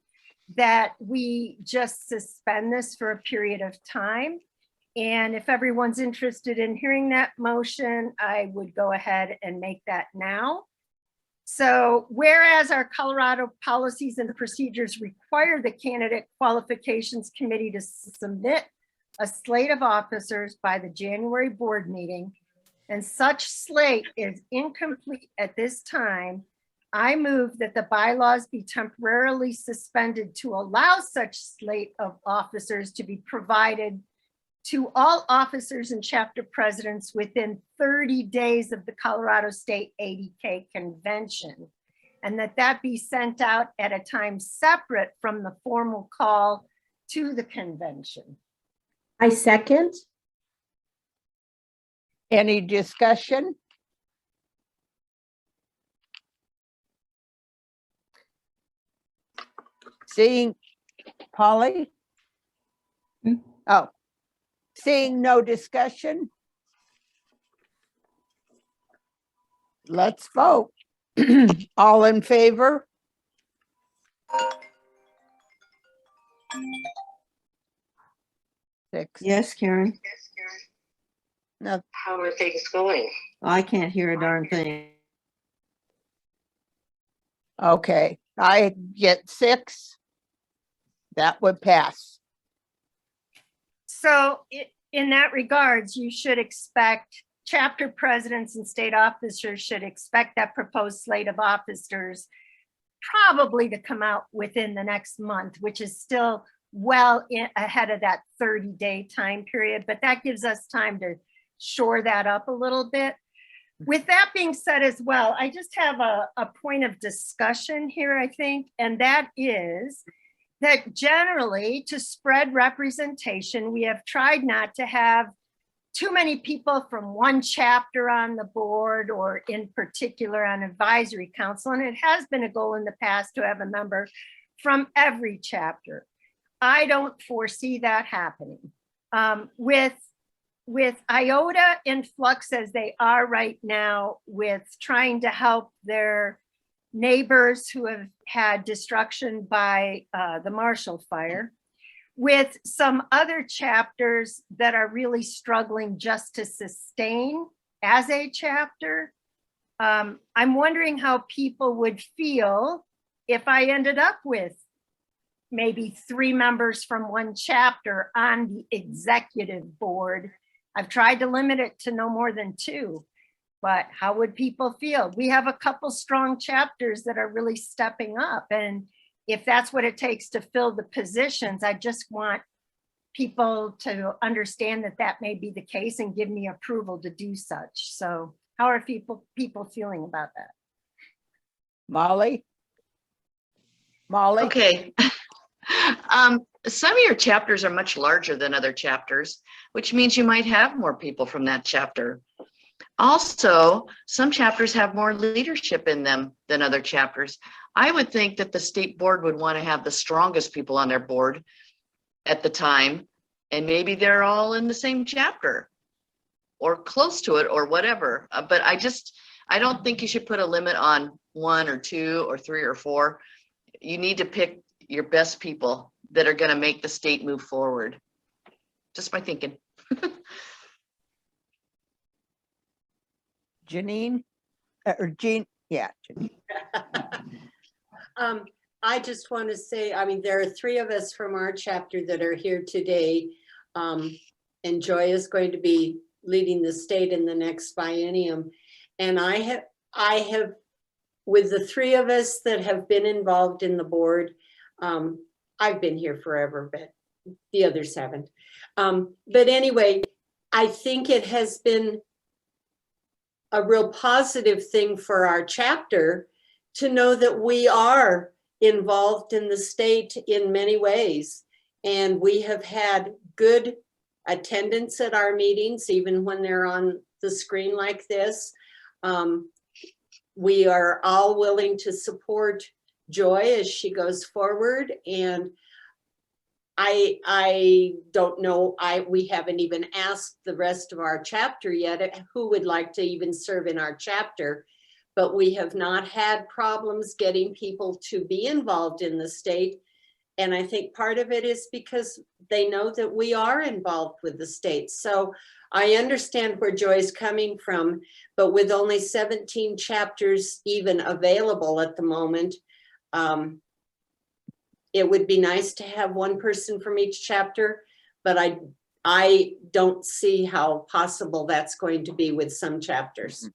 that we just suspend this for a period of time. And if everyone's interested in hearing that motion, I would go ahead and make that now. So whereas our Colorado policies and procedures require the candidate qualifications committee to submit a slate of officers by the January board meeting, and such slate is incomplete at this time, I move that the bylaws be temporarily suspended to allow such slate of officers to be provided to all officers and chapter presidents within 30 days of the Colorado State 80K convention, and that be sent out at a time separate from the formal call to the convention. I second. Any discussion? Seeing Polly? Oh, seeing no discussion. Let's vote. All in favor? Six. Yes, Karen. No. How are things going? I can't hear a darn thing. Okay, I get 6. That would pass. So in that regards, you should expect chapter presidents and state officers should expect that proposed slate of officers probably to come out within the next month, which is still well ahead of that 30-day time period, but that gives us time to shore that up a little bit. With that being said as well, I just have a point of discussion here, I think, and that is that generally to spread representation, we have tried not to have too many people from one chapter on the board or in particular on advisory council. And it has been a goal in the past to have a member from every chapter. I don't foresee that happening. With IOTA in flux as they are right now, with trying to help their neighbors who have had destruction by the Marshall Fire, with some other chapters that are really struggling just to sustain as a chapter, I'm wondering how people would feel if I ended up with maybe 3 members from one chapter on the executive board. I've tried to limit it to no more than 2, but how would people feel? We have a couple strong chapters that are really stepping up. And if that's what it takes to fill the positions, I just want people to understand that that may be the case and give me approval to do such. So how are people feeling about that? Molly? Molly? Okay. Some of your chapters are much larger than other chapters, which means you might have more people from that chapter. Also, some chapters have more leadership in them than other chapters. I would think that the state board would want to have the strongest people on their board at the time, and maybe they're all in the same chapter or close to it or whatever. But I don't think you should put a limit on 1 or 2 or 3 or 4. You need to pick your best people that are going to make the state move forward. Just my thinking. Janine? Or Jean? Yeah. Janine. I just want to say, I mean, there are 3 of us from our chapter that are here today. And Joy is going to be leading the state in the next biennium. And I have, with the 3 of us that have been involved in the board, I've been here forever, but the others haven't. But anyway, I think it has been a real positive thing for our chapter to know that we are involved in the state in many ways. And we have had good attendance at our meetings, even when they're on the screen like this. We are all willing to support Joy as she goes forward. And I don't know, we haven't even asked the rest of our chapter yet who would like to even serve in our chapter, but we have not had problems getting people to be involved in the state. And I think part of it is because they know that we are involved with the state. So I understand where Joy's coming from, but with only 17 chapters even available at the moment, it would be nice to have one person from each chapter, but I don't see how possible that's going to be with some chapters.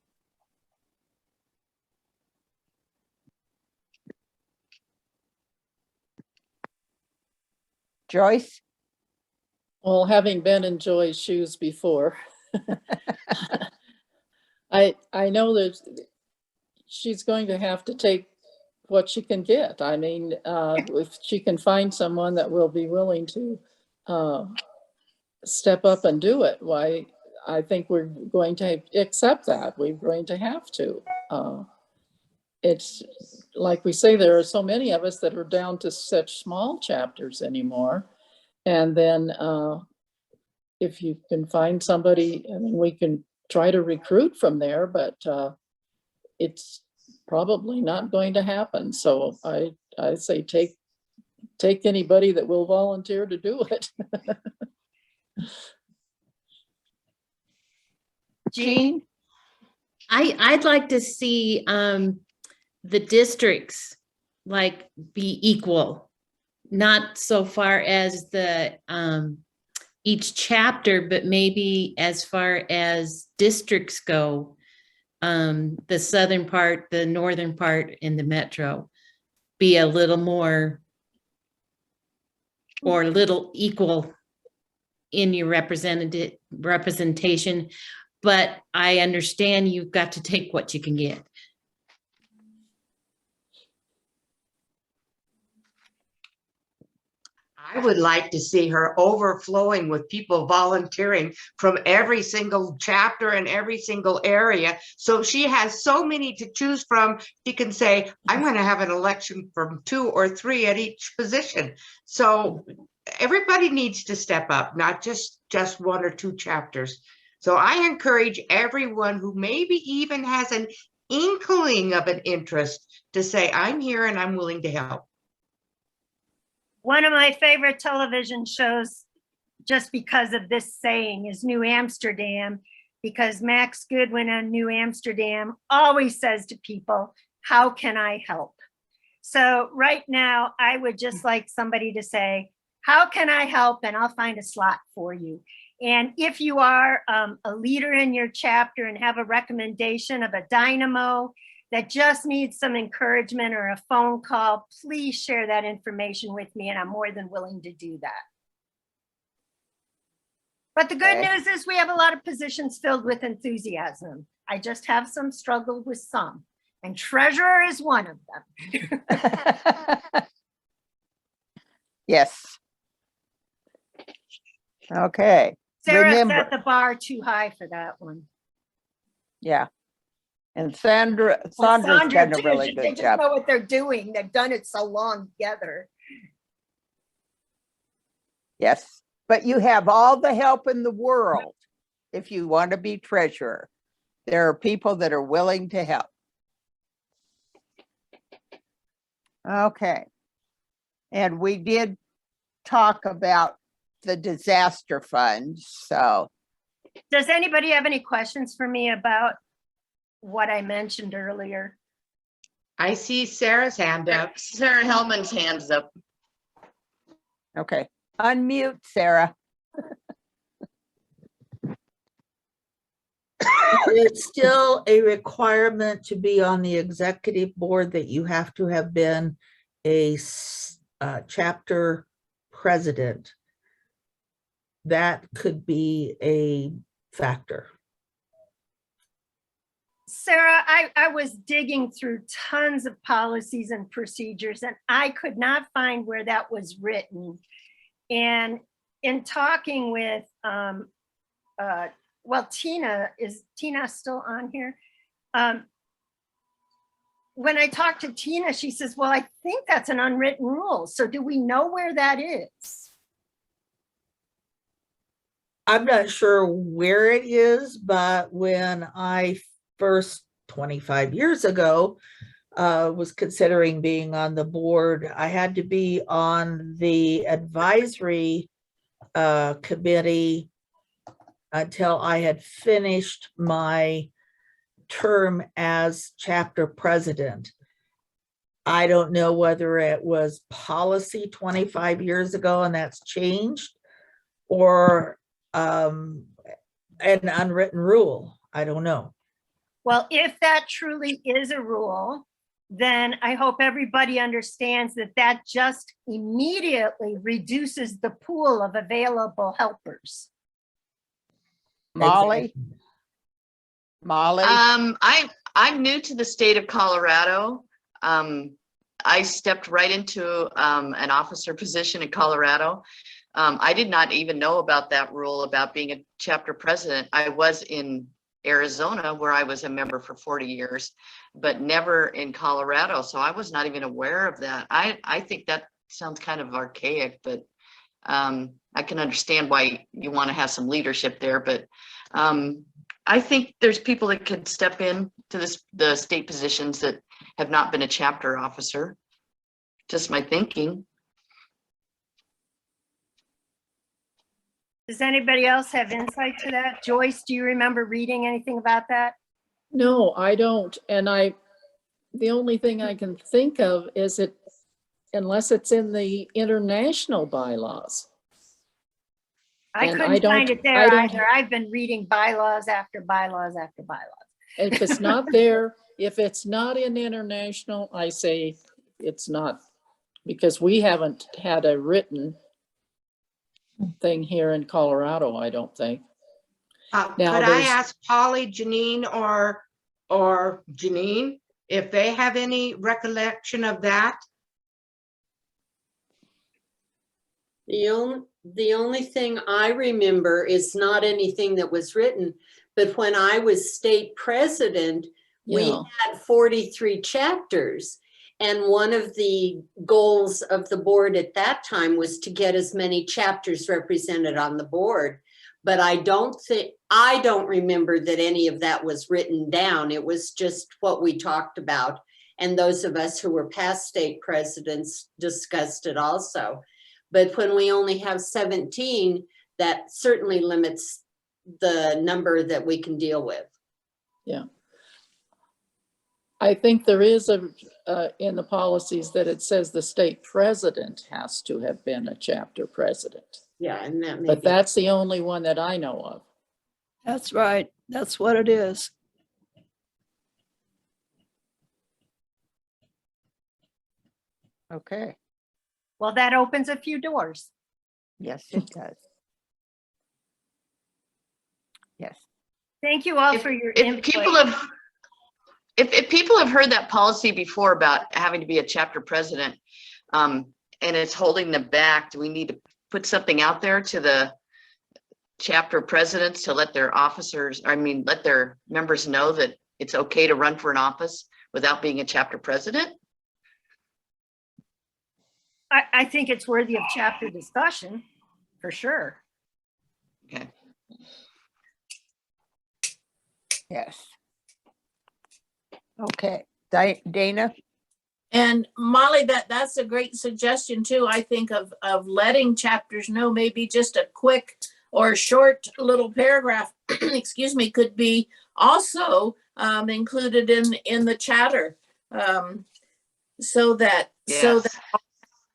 Joyce? Well, having been in Joy's shoes before, I know that she's going to have to take what she can get. I mean, if she can find someone that will be willing to step up and do it, why, I think we're going to accept that. We're going to have to. It's like we say, there are so many of us that are down to such small chapters anymore. And then if you can find somebody, I mean, we can try to recruit from there, but it's probably not going to happen. So I say take anybody that will volunteer to do it. Jean? I'd like to see the districts like be equal, not so far as the each chapter, but maybe as far as districts go, the southern part, the northern part, and the metro be a little more or a little equal in your representation. But I understand you've got to take what you can get. I would like to see her overflowing with people volunteering from every single chapter and every single area. So she has so many to choose from. She can say, I'm going to have an election from 2 or 3 at each position. So everybody needs to step up, not just 1 or 2 chapters. So I encourage everyone who maybe even has an inkling of an interest to say, I'm here and I'm willing to help. One of my favorite television shows, just because of this saying, is New Amsterdam, because Max Goodwin on New Amsterdam always says to people, how can I help? So right now, I would just like somebody to say, how can I help? And I'll find a slot for you. And if you are a leader in your chapter and have a recommendation of a dynamo that just needs some encouragement or a phone call, please share that information with me, and I'm more than willing to do that. But the good news is we have a lot of positions filled with enthusiasm. I just have some struggle with some, and treasurer is one of them. Yes. Okay. Sarah Remember, set the bar too high for that one. yeah. And Sandra's Sandra done a too, really they good just job. know what they're doing. They've done it so long together. Yes, but you have all the help in the world if you want to be treasurer. There are people that are willing to help. Okay. And we did talk about the disaster fund, so. Does anybody have any questions for me about what I mentioned earlier? I see Sarah's hand up. Sarah Hellman's hand's up. Okay, unmute Sarah. It's still a requirement to be on the executive board that you have to have been a chapter president. That could be a factor. Sarah, I was digging through tons of policies and procedures, and I could not find where that was written. And in talking with, well, Tina, is Tina still on here? When I talked to Tina, she says, well, I think that's an unwritten rule. So do we know where that is? I'm not sure where it is, but when I first 25 years ago was considering being on the board, I had to be on the advisory committee until I had finished my term as chapter president. I don't know whether it was policy 25 years ago and that's changed, or an unwritten rule. I don't know. Well, if that truly is a rule, then I hope everybody understands that that just immediately reduces the pool of available helpers. Molly? Molly? I'm new to the state of Colorado. I stepped right into an officer position in Colorado. I did not even know about that rule about being a chapter president. I was in Arizona where I was a member for 40 years, but never in Colorado. So I was not even aware of that. I think that sounds kind of archaic, but I can understand why you want to have some leadership there. But I think there's people that could step in to the state positions that have not been a chapter officer. Just my thinking. Does anybody else have insight to that? Joyce, do you remember reading anything about that? No, I don't. And the only thing I can think of is unless it's in the international bylaws. I And couldn't find it there either. I've been reading bylaws after bylaws after bylaws. If it's not there, if it's not in international, I say it's not, because we haven't had a written thing here in Colorado, I don't think. Could I ask Polly, Janine, or Janine if they have any recollection of that? The only thing I remember is not anything that was written, but when I was state president, we Yeah. had 43 chapters. And one of the goals of the board at that time was to get as many chapters represented on the board. But I don't remember that any of that was written down. It was just what we talked about. And those of us who were past state presidents discussed it also. But when we only have 17, that certainly limits the number that we can deal with. Yeah. I think there is in the policies that it says the state president has to have been a chapter president. Yeah, and that may But be. that's the only one that I know of. That's right. That's what it is. Okay. Well, that opens a few doors. Yes, it does. Yes. Thank you all If- for your If input. people have, if people have heard that policy before about having to be a chapter president, and it's holding them back, do we need to put something out there to the chapter presidents to let their officers, let their members know that it's okay to run for an office without being a chapter president? I think it's worthy of chapter discussion, for sure. Okay. Yes. Okay, Dana? And Molly, that's a great suggestion too, I think, of letting chapters know, maybe just a quick or short little paragraph, excuse me, could be also included in the chatter. So that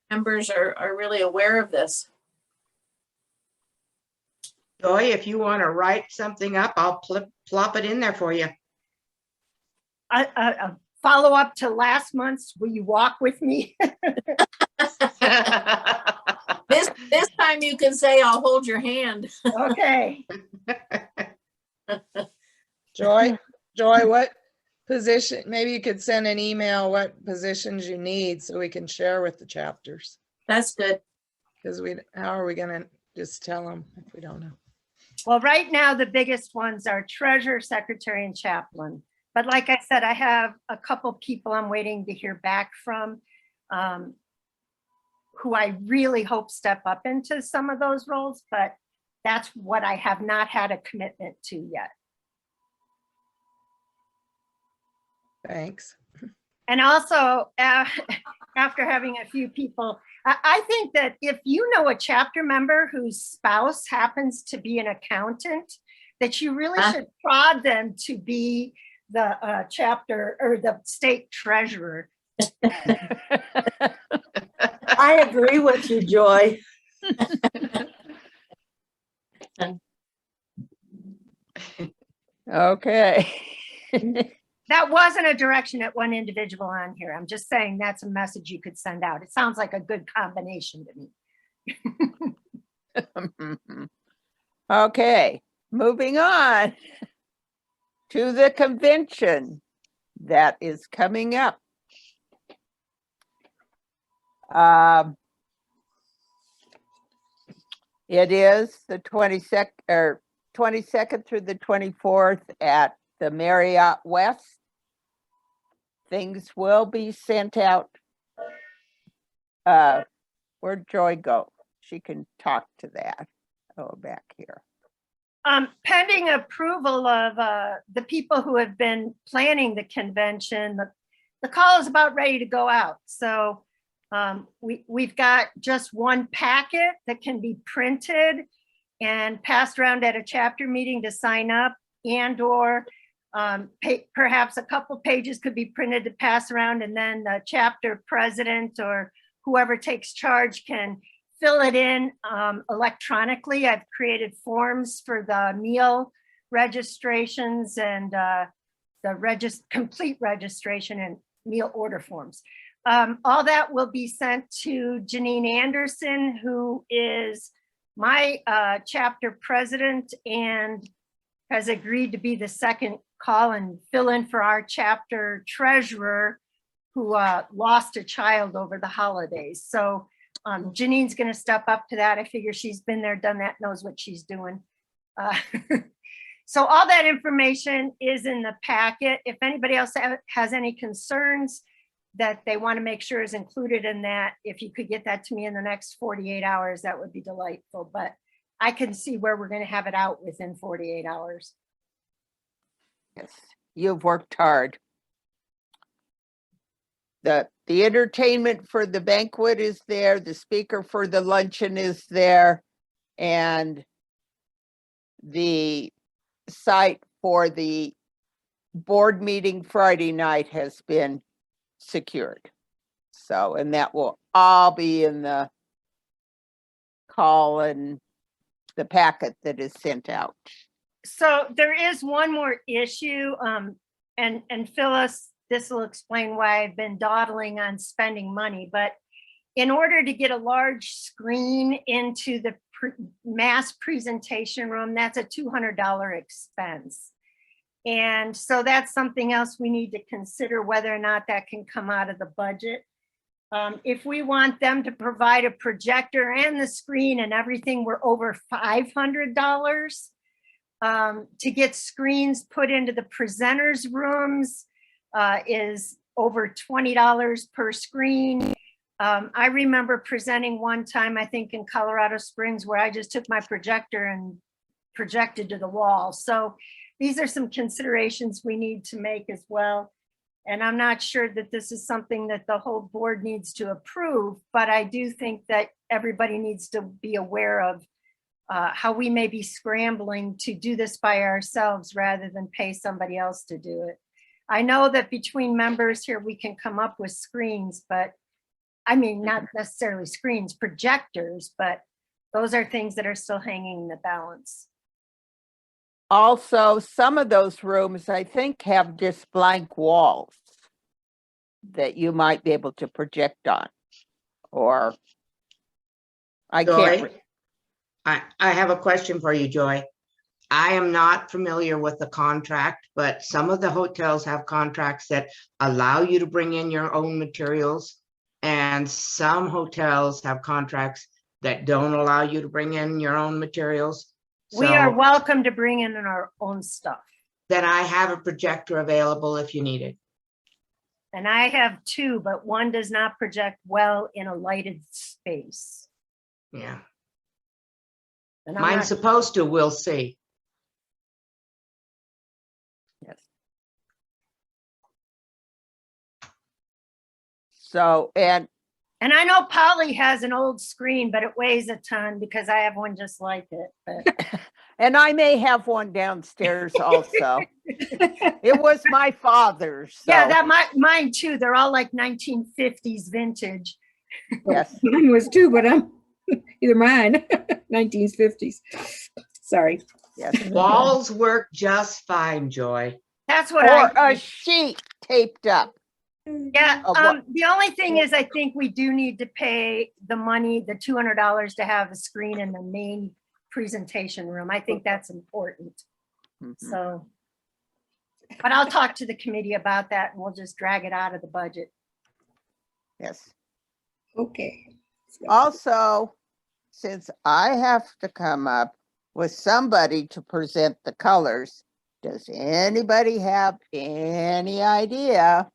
members are really aware of this. Joy, if you want to write something up, I'll plop it in there for you. A follow up to last month's, will you walk with me? This time you can say, I'll hold your hand. Okay. Joy, what position, maybe you could send an email what positions you need so we can share with the chapters. That's good. Because how are we gonna just tell them if we don't know? Well, right now, the biggest ones are treasurer, secretary, and chaplain. But like I said, I have a couple people I'm waiting to hear back from who I really hope step up into some of those roles, but that's what I have not had a commitment to yet. Thanks. And also, after having a few people, I think that if you know a chapter member whose spouse happens to be an accountant, that you really should prod them to be the chapter or the state treasurer. I agree with you, Joy. Okay. That wasn't a direction at one individual on here. I'm just saying that's a message you could send out. It sounds like a good combination to me. Okay, moving on to the convention that is coming up. It is the 22nd through the 24th at the Marriott West. Things will be sent out. Where'd Joy go? She can talk to that. Oh, back here. Pending approval of the people who have been planning the convention, the call is about ready to go out. So we've got just one packet that can be printed and passed around at a chapter meeting to sign up, and/or perhaps a couple pages could be printed to pass around, and then the chapter president or whoever takes charge can fill it in electronically. I've created forms for the meal registrations and the complete registration and meal order forms. All that will be sent to Janine Anderson, who is my chapter president and has agreed to be the second call and fill in for our chapter treasurer who lost a child over the holidays. So Janine's gonna step up to that. I figure she's been there, done that, knows what she's doing. Uh, So all that information is in the packet. If anybody else has any concerns that they want to make sure is included in that, if you could get that to me in the next 48 hours, that would be delightful. But I can see where we're going to have it out within 48 hours. Yes, you've worked hard. The entertainment for the banquet is there, the speaker for the luncheon is there, and the site for the board meeting Friday night has been secured. So, and that will all be in the call and the packet that is sent out. So there is one more issue, and Phyllis, this will explain why I've been dawdling on spending money, but in order to get a large screen into the mass presentation room, that's a $200 expense. And so that's something else we need to consider, whether or not that can come out of the budget. If we want them to provide a projector and the screen and everything, we're over $500. To get screens put into the presenters' rooms is over $20 per screen. I remember presenting one time, I think in Colorado Springs, where I just took my projector and projected to the wall. So these are some considerations we need to make as well. And I'm not sure that this is something that the whole board needs to approve, but I do think that everybody needs to be aware of how we may be scrambling to do this by ourselves rather than pay somebody else to do it. I know that between members here, we can come up with screens, but I mean, not necessarily screens, projectors, but those are things that are still hanging in the balance. Also, some of those rooms, I think, have just blank walls that you might be able to project on, or I can't. Joy, I have a question for you, Joy. I am not familiar with the contract, but some of the hotels have contracts that allow you to bring in your own materials. And some hotels have contracts that don't allow you to bring in your own materials. We are welcome to bring in our own stuff. Then I have a projector available if you need it. And I have two, but one does not project well in a lighted space. Yeah. And I'm Mine's not- supposed to, we'll see. Yes. So, and I know Polly has an old screen, but it weighs a ton because I have one just like it. But and I may have one downstairs also. It was my father's. So. yeah, mine too. They're all like 1950s vintage. Yes. Mine was too, but I'm either mine, 1950s. Sorry. Yes. Walls work just fine, Joy. That's what or a sheet taped up. Yeah, Of what? the only thing is I think we do need to pay the money, the $200 to have a screen in the main presentation room. I think that's important. So, but I'll talk to the committee about that and we'll just drag it out of the budget. Yes. Okay. Also, since I have to come up with somebody to present the colors, does anybody have any idea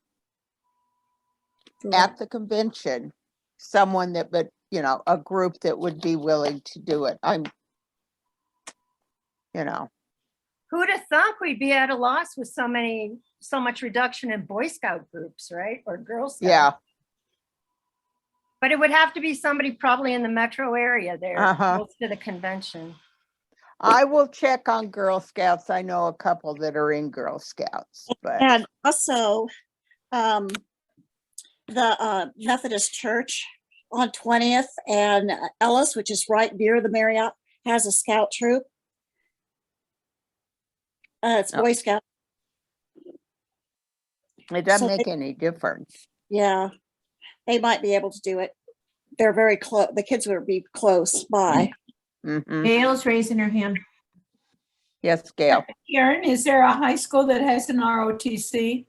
at the convention, someone that, but you know, a group that would be willing to do it? I'm, you know. Who'd have thought we'd be at a loss with so much reduction in Boy Scout groups, right? Or Girl Scouts. Yeah. But it would have to be somebody probably in the metro area there, Uh-huh. close to the convention. I will check on Girl Scouts. I know a couple that are in Girl Scouts, but And also, the Methodist Church on 20th and Ellis, which is right near the Marriott, has a scout troop. It's Boy Scout. it doesn't So make any difference. Yeah, they might be able to do it. They're very close. The kids would be close by. Mhm. Gail's raising her hand. Yes, Gail. Karen, is there a high school that has an ROTC?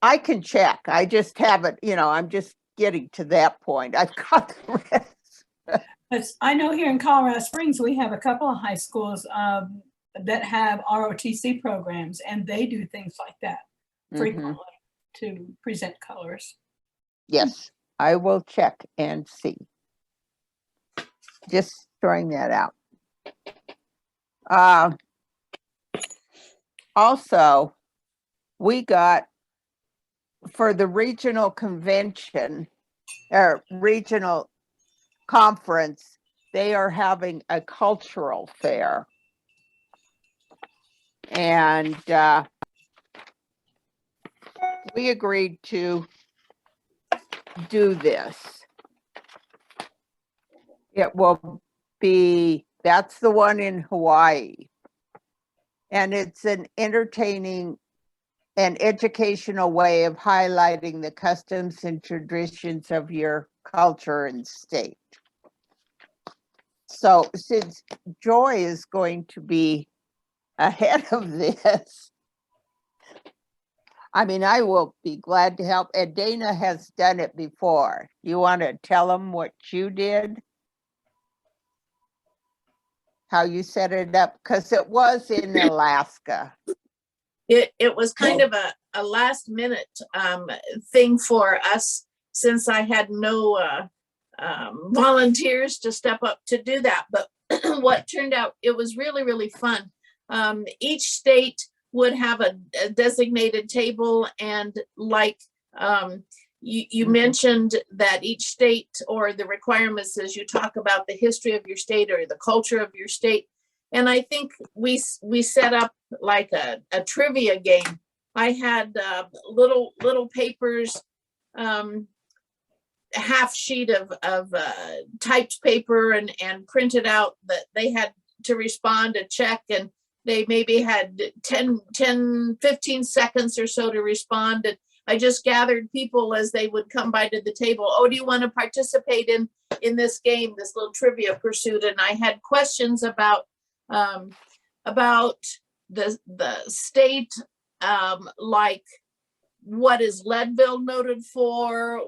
I can check. I just haven't, you know, I'm just getting to that point. I've got the rest. But I know here in Colorado Springs, we have a couple of high schools that have ROTC programs, and they do things like that frequently to present colors. Yes, I will check and see. Just throwing that out. Also, we got for the regional convention or regional conference, they are having a cultural fair. And we agreed to do this. It will be, that's the one in Hawaii. And it's an entertaining and educational way of highlighting the customs and traditions of your culture and state. So since Joy is going to be ahead of this, I mean, I will be glad to help. And Dana has done it before. You want to tell them what you did? How you set it up? Because it was in Alaska. It was kind of a last minute thing for us, since I had no volunteers to step up to do that. But what turned out, it was really, really fun. Each state would have a designated table, and like you mentioned that each state, or the requirements is you talk about the history of your state or the culture of your state. And I think we set up like a trivia game. I had little papers, half sheet of typed paper and printed out that they had to respond to check, and they maybe had 10, 15 seconds or so to respond. And I just gathered people as they would come by to the table. Oh, do you want to participate in this game, this little trivia pursuit? And I had questions about the state, like what is Leadville noted for?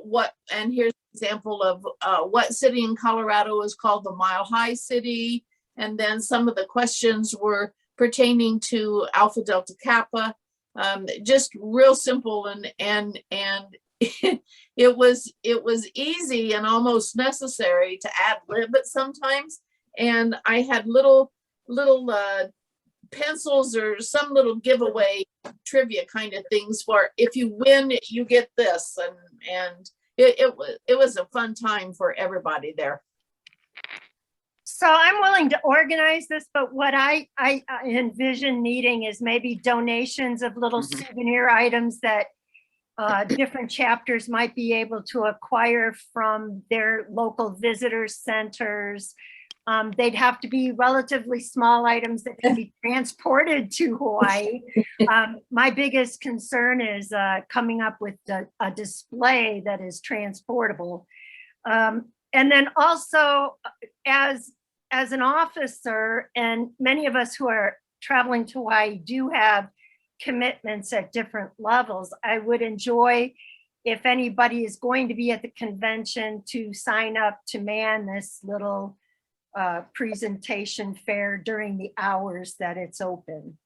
And here's an example of what city in Colorado is called the Mile High City. And then some of the questions were pertaining to Alpha Delta Kappa. Just real simple, and it was easy and almost necessary to ad lib it sometimes. And I had little pencils or some little giveaway trivia kind of things for, if you win, you get this, and it was a fun time for everybody there. So I'm willing to organize this, but what I envision needing is maybe donations of little souvenir items that different chapters might be able to acquire from their local visitor centers. They'd have to be relatively small items that can be transported to Hawaii. My biggest concern is coming up with a display that is transportable. And then also, as an officer, and many of us who are traveling to Hawaii do have commitments at different levels, I would enjoy if anybody is going to be at the convention to sign up to man this little presentation fair during the hours that it's open.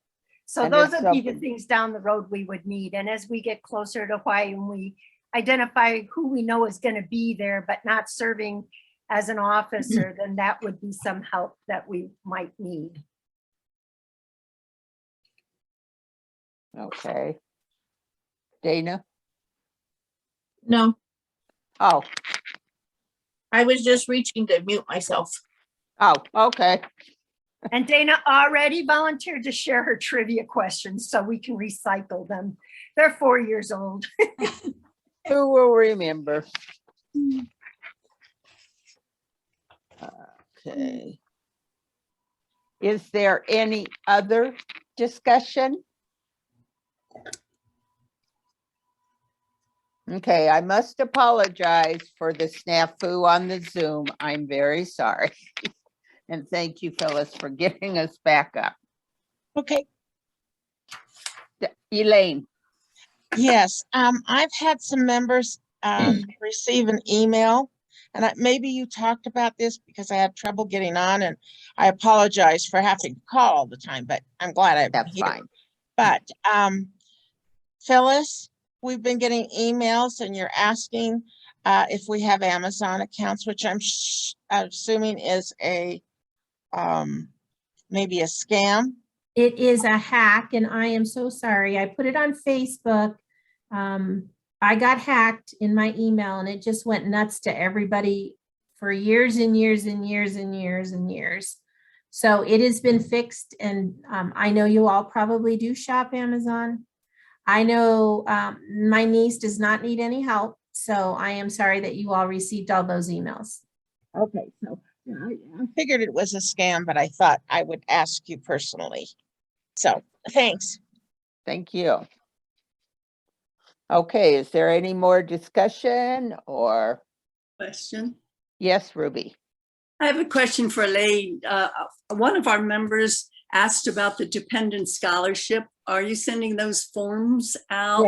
So And those it's would be the open. things down the road we would need. And as we get closer to Hawaii and we identify who we know is going to be there, but not serving as an officer, then that would be some help that we might need. Okay. Dana? No, Oh, I was just reaching to mute myself. oh, okay. And Dana already volunteered to share her trivia questions so we can recycle them. They're 4 years old. Who will remember? Okay. Is there any other discussion? Okay, I must apologize for the snafu on the Zoom. I'm very sorry. And thank you, Phyllis, for getting us back up. Okay. Elaine. Yes, I've had some members receive an email. And maybe you talked about this because I had trouble getting on, and I apologize for having to call all the time, but I'm glad I'm That's here. fine. But Phyllis, we've been getting emails and you're asking if we have Amazon accounts, which I'm assuming is a maybe a scam. It is a hack, and I am so sorry. I put it on Facebook. I got hacked in my email, and it just went nuts to everybody for years and years and years and years and years. So it has been fixed, and I know you all probably do shop Amazon. I know my niece does not need any help, so I am sorry that you all received all those emails. Okay, so I figured it was a scam, but I thought I would ask you personally. So thanks. Thank you. Okay, is there any more discussion or? Question. Yes, Ruby. I have a question for Elaine. One of our members asked about the dependent scholarship. Are you sending those forms out?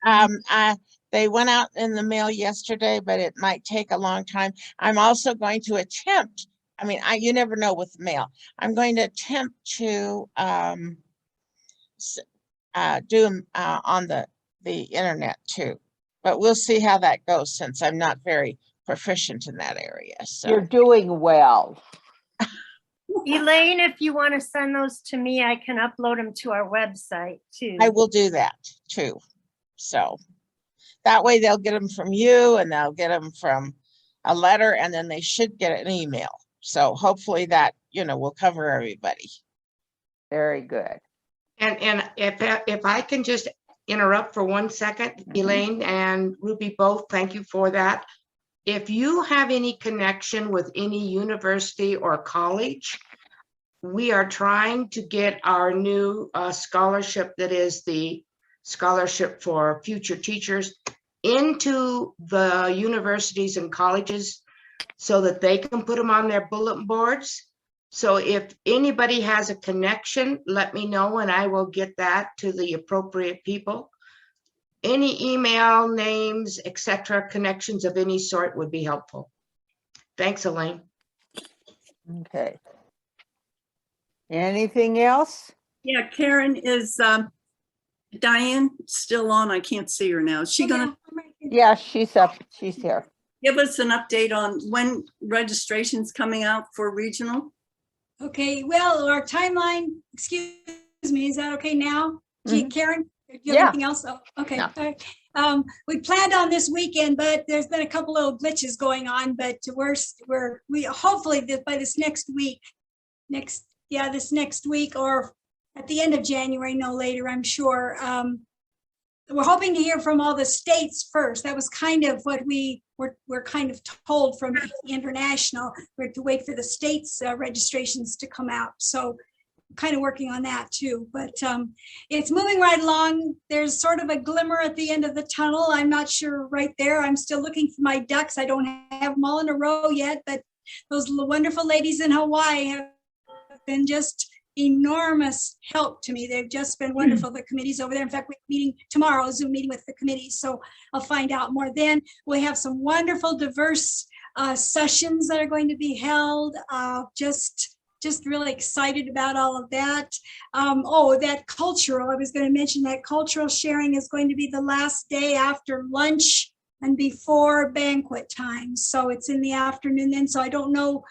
Yes. They went out in the mail yesterday, but it might take a long time. I'm also going to attempt, I mean, you never know with mail. I'm going to attempt to do them on the internet too, but we'll see how that goes since I'm not very proficient in that area. So you're doing well. Elaine, if you want to send those to me, I can upload them to our website too. I will do that too. So that way they'll get them from you and they'll get them from a letter, and then they should get an email. So hopefully that, will cover everybody. Very good. And if I can just interrupt for 1 second, Elaine and Ruby both, thank you for that. If you have any connection with any university or college, we are trying to get our new scholarship, that is the scholarship for future teachers, into the universities and colleges so that they can put them on their bulletin boards. So if anybody has a connection, let me know and I will get that to the appropriate people. Any email, names, etc., connections of any sort would be helpful. Thanks, Elaine. Okay. Anything else? Yeah, Karen, is Diane still on? I can't see her now. Is she gonna? Yeah, she's up. She's here. Give us an update on when registration's coming out for regional. Okay, well, our timeline, excuse me, is that okay now? Karen, do you have Yeah. anything else? Oh, okay. No. All right. We planned on this weekend, but there's been a couple little glitches going on, but we hopefully by this next week, this next week or at the end of January, no later, I'm sure. We're hoping to hear from all the states first. That was kind of what we're kind of told from international. We're to wait for the states registrations to come out. So kind of working on that too, but it's moving right along. There's sort of a glimmer at the end of the tunnel. I'm not sure right there. I'm still looking for my ducks. I don't have them all in a row yet, but those wonderful ladies in Hawaii have been just enormous help to me. They've just been wonderful. The committees over there. In fact, we're meeting tomorrow, a Zoom meeting with the committee. So I'll find out more then. We have some wonderful, diverse sessions that are going to be held. Just really excited about all of that. That cultural, I was going to mention that cultural sharing is going to be the last day after lunch and before banquet time. So it's in the afternoon then. So I don't know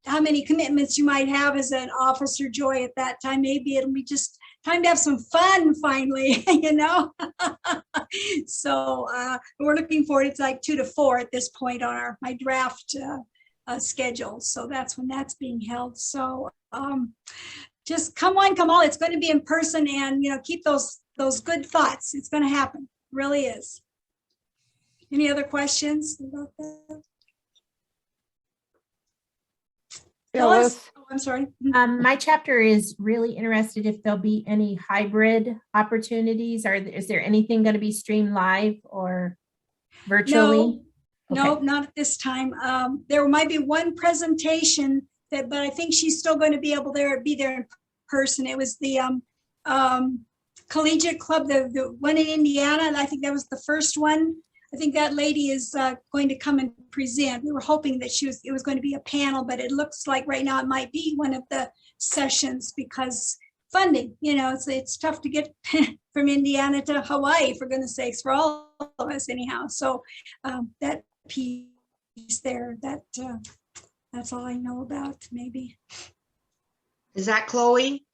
how many commitments you might have as an officer, Joy, at that time. Maybe it'll be just time to have some fun finally, So we're looking forward. It's like 2 to 4 at this point on my draft schedule. So that's when that's being held. So just come all. It's going to be in person, and keep those good thoughts. It's going to happen. It really is. Any other questions about that? Phyllis? Oh, I'm sorry. My chapter is really interested if there'll be any hybrid opportunities. Is there anything going to be streamed live or virtually? No, not at this time. There might be one presentation but I think she's still going to be able to be there in person. It was the collegiate club, the one in Indiana. And I think that was the first one. I think that lady is going to come and present. We were hoping that it was going to be a panel, but it looks like right now it might be one of the sessions because funding, it's tough to get from Indiana to Hawaii, for goodness sakes, for all of us anyhow. So that piece there, that's all I know about, maybe. Is that Chloe?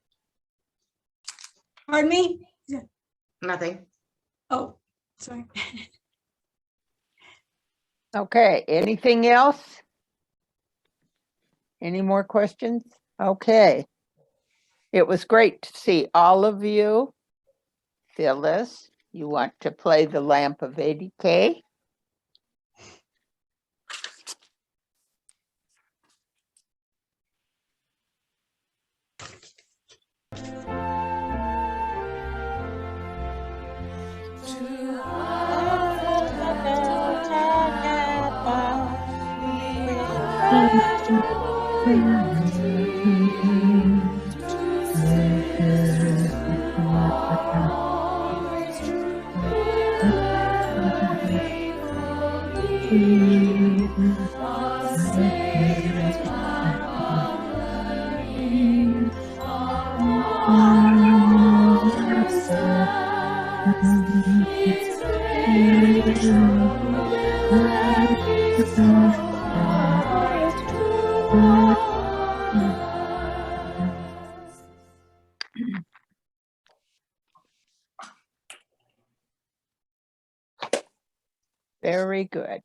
Pardon me? Yeah. Nothing. Oh, sorry. Okay, anything else? Any more questions? Okay. It was great to see all of you. Phyllis, you want to play the Lamp of 80K? Very good.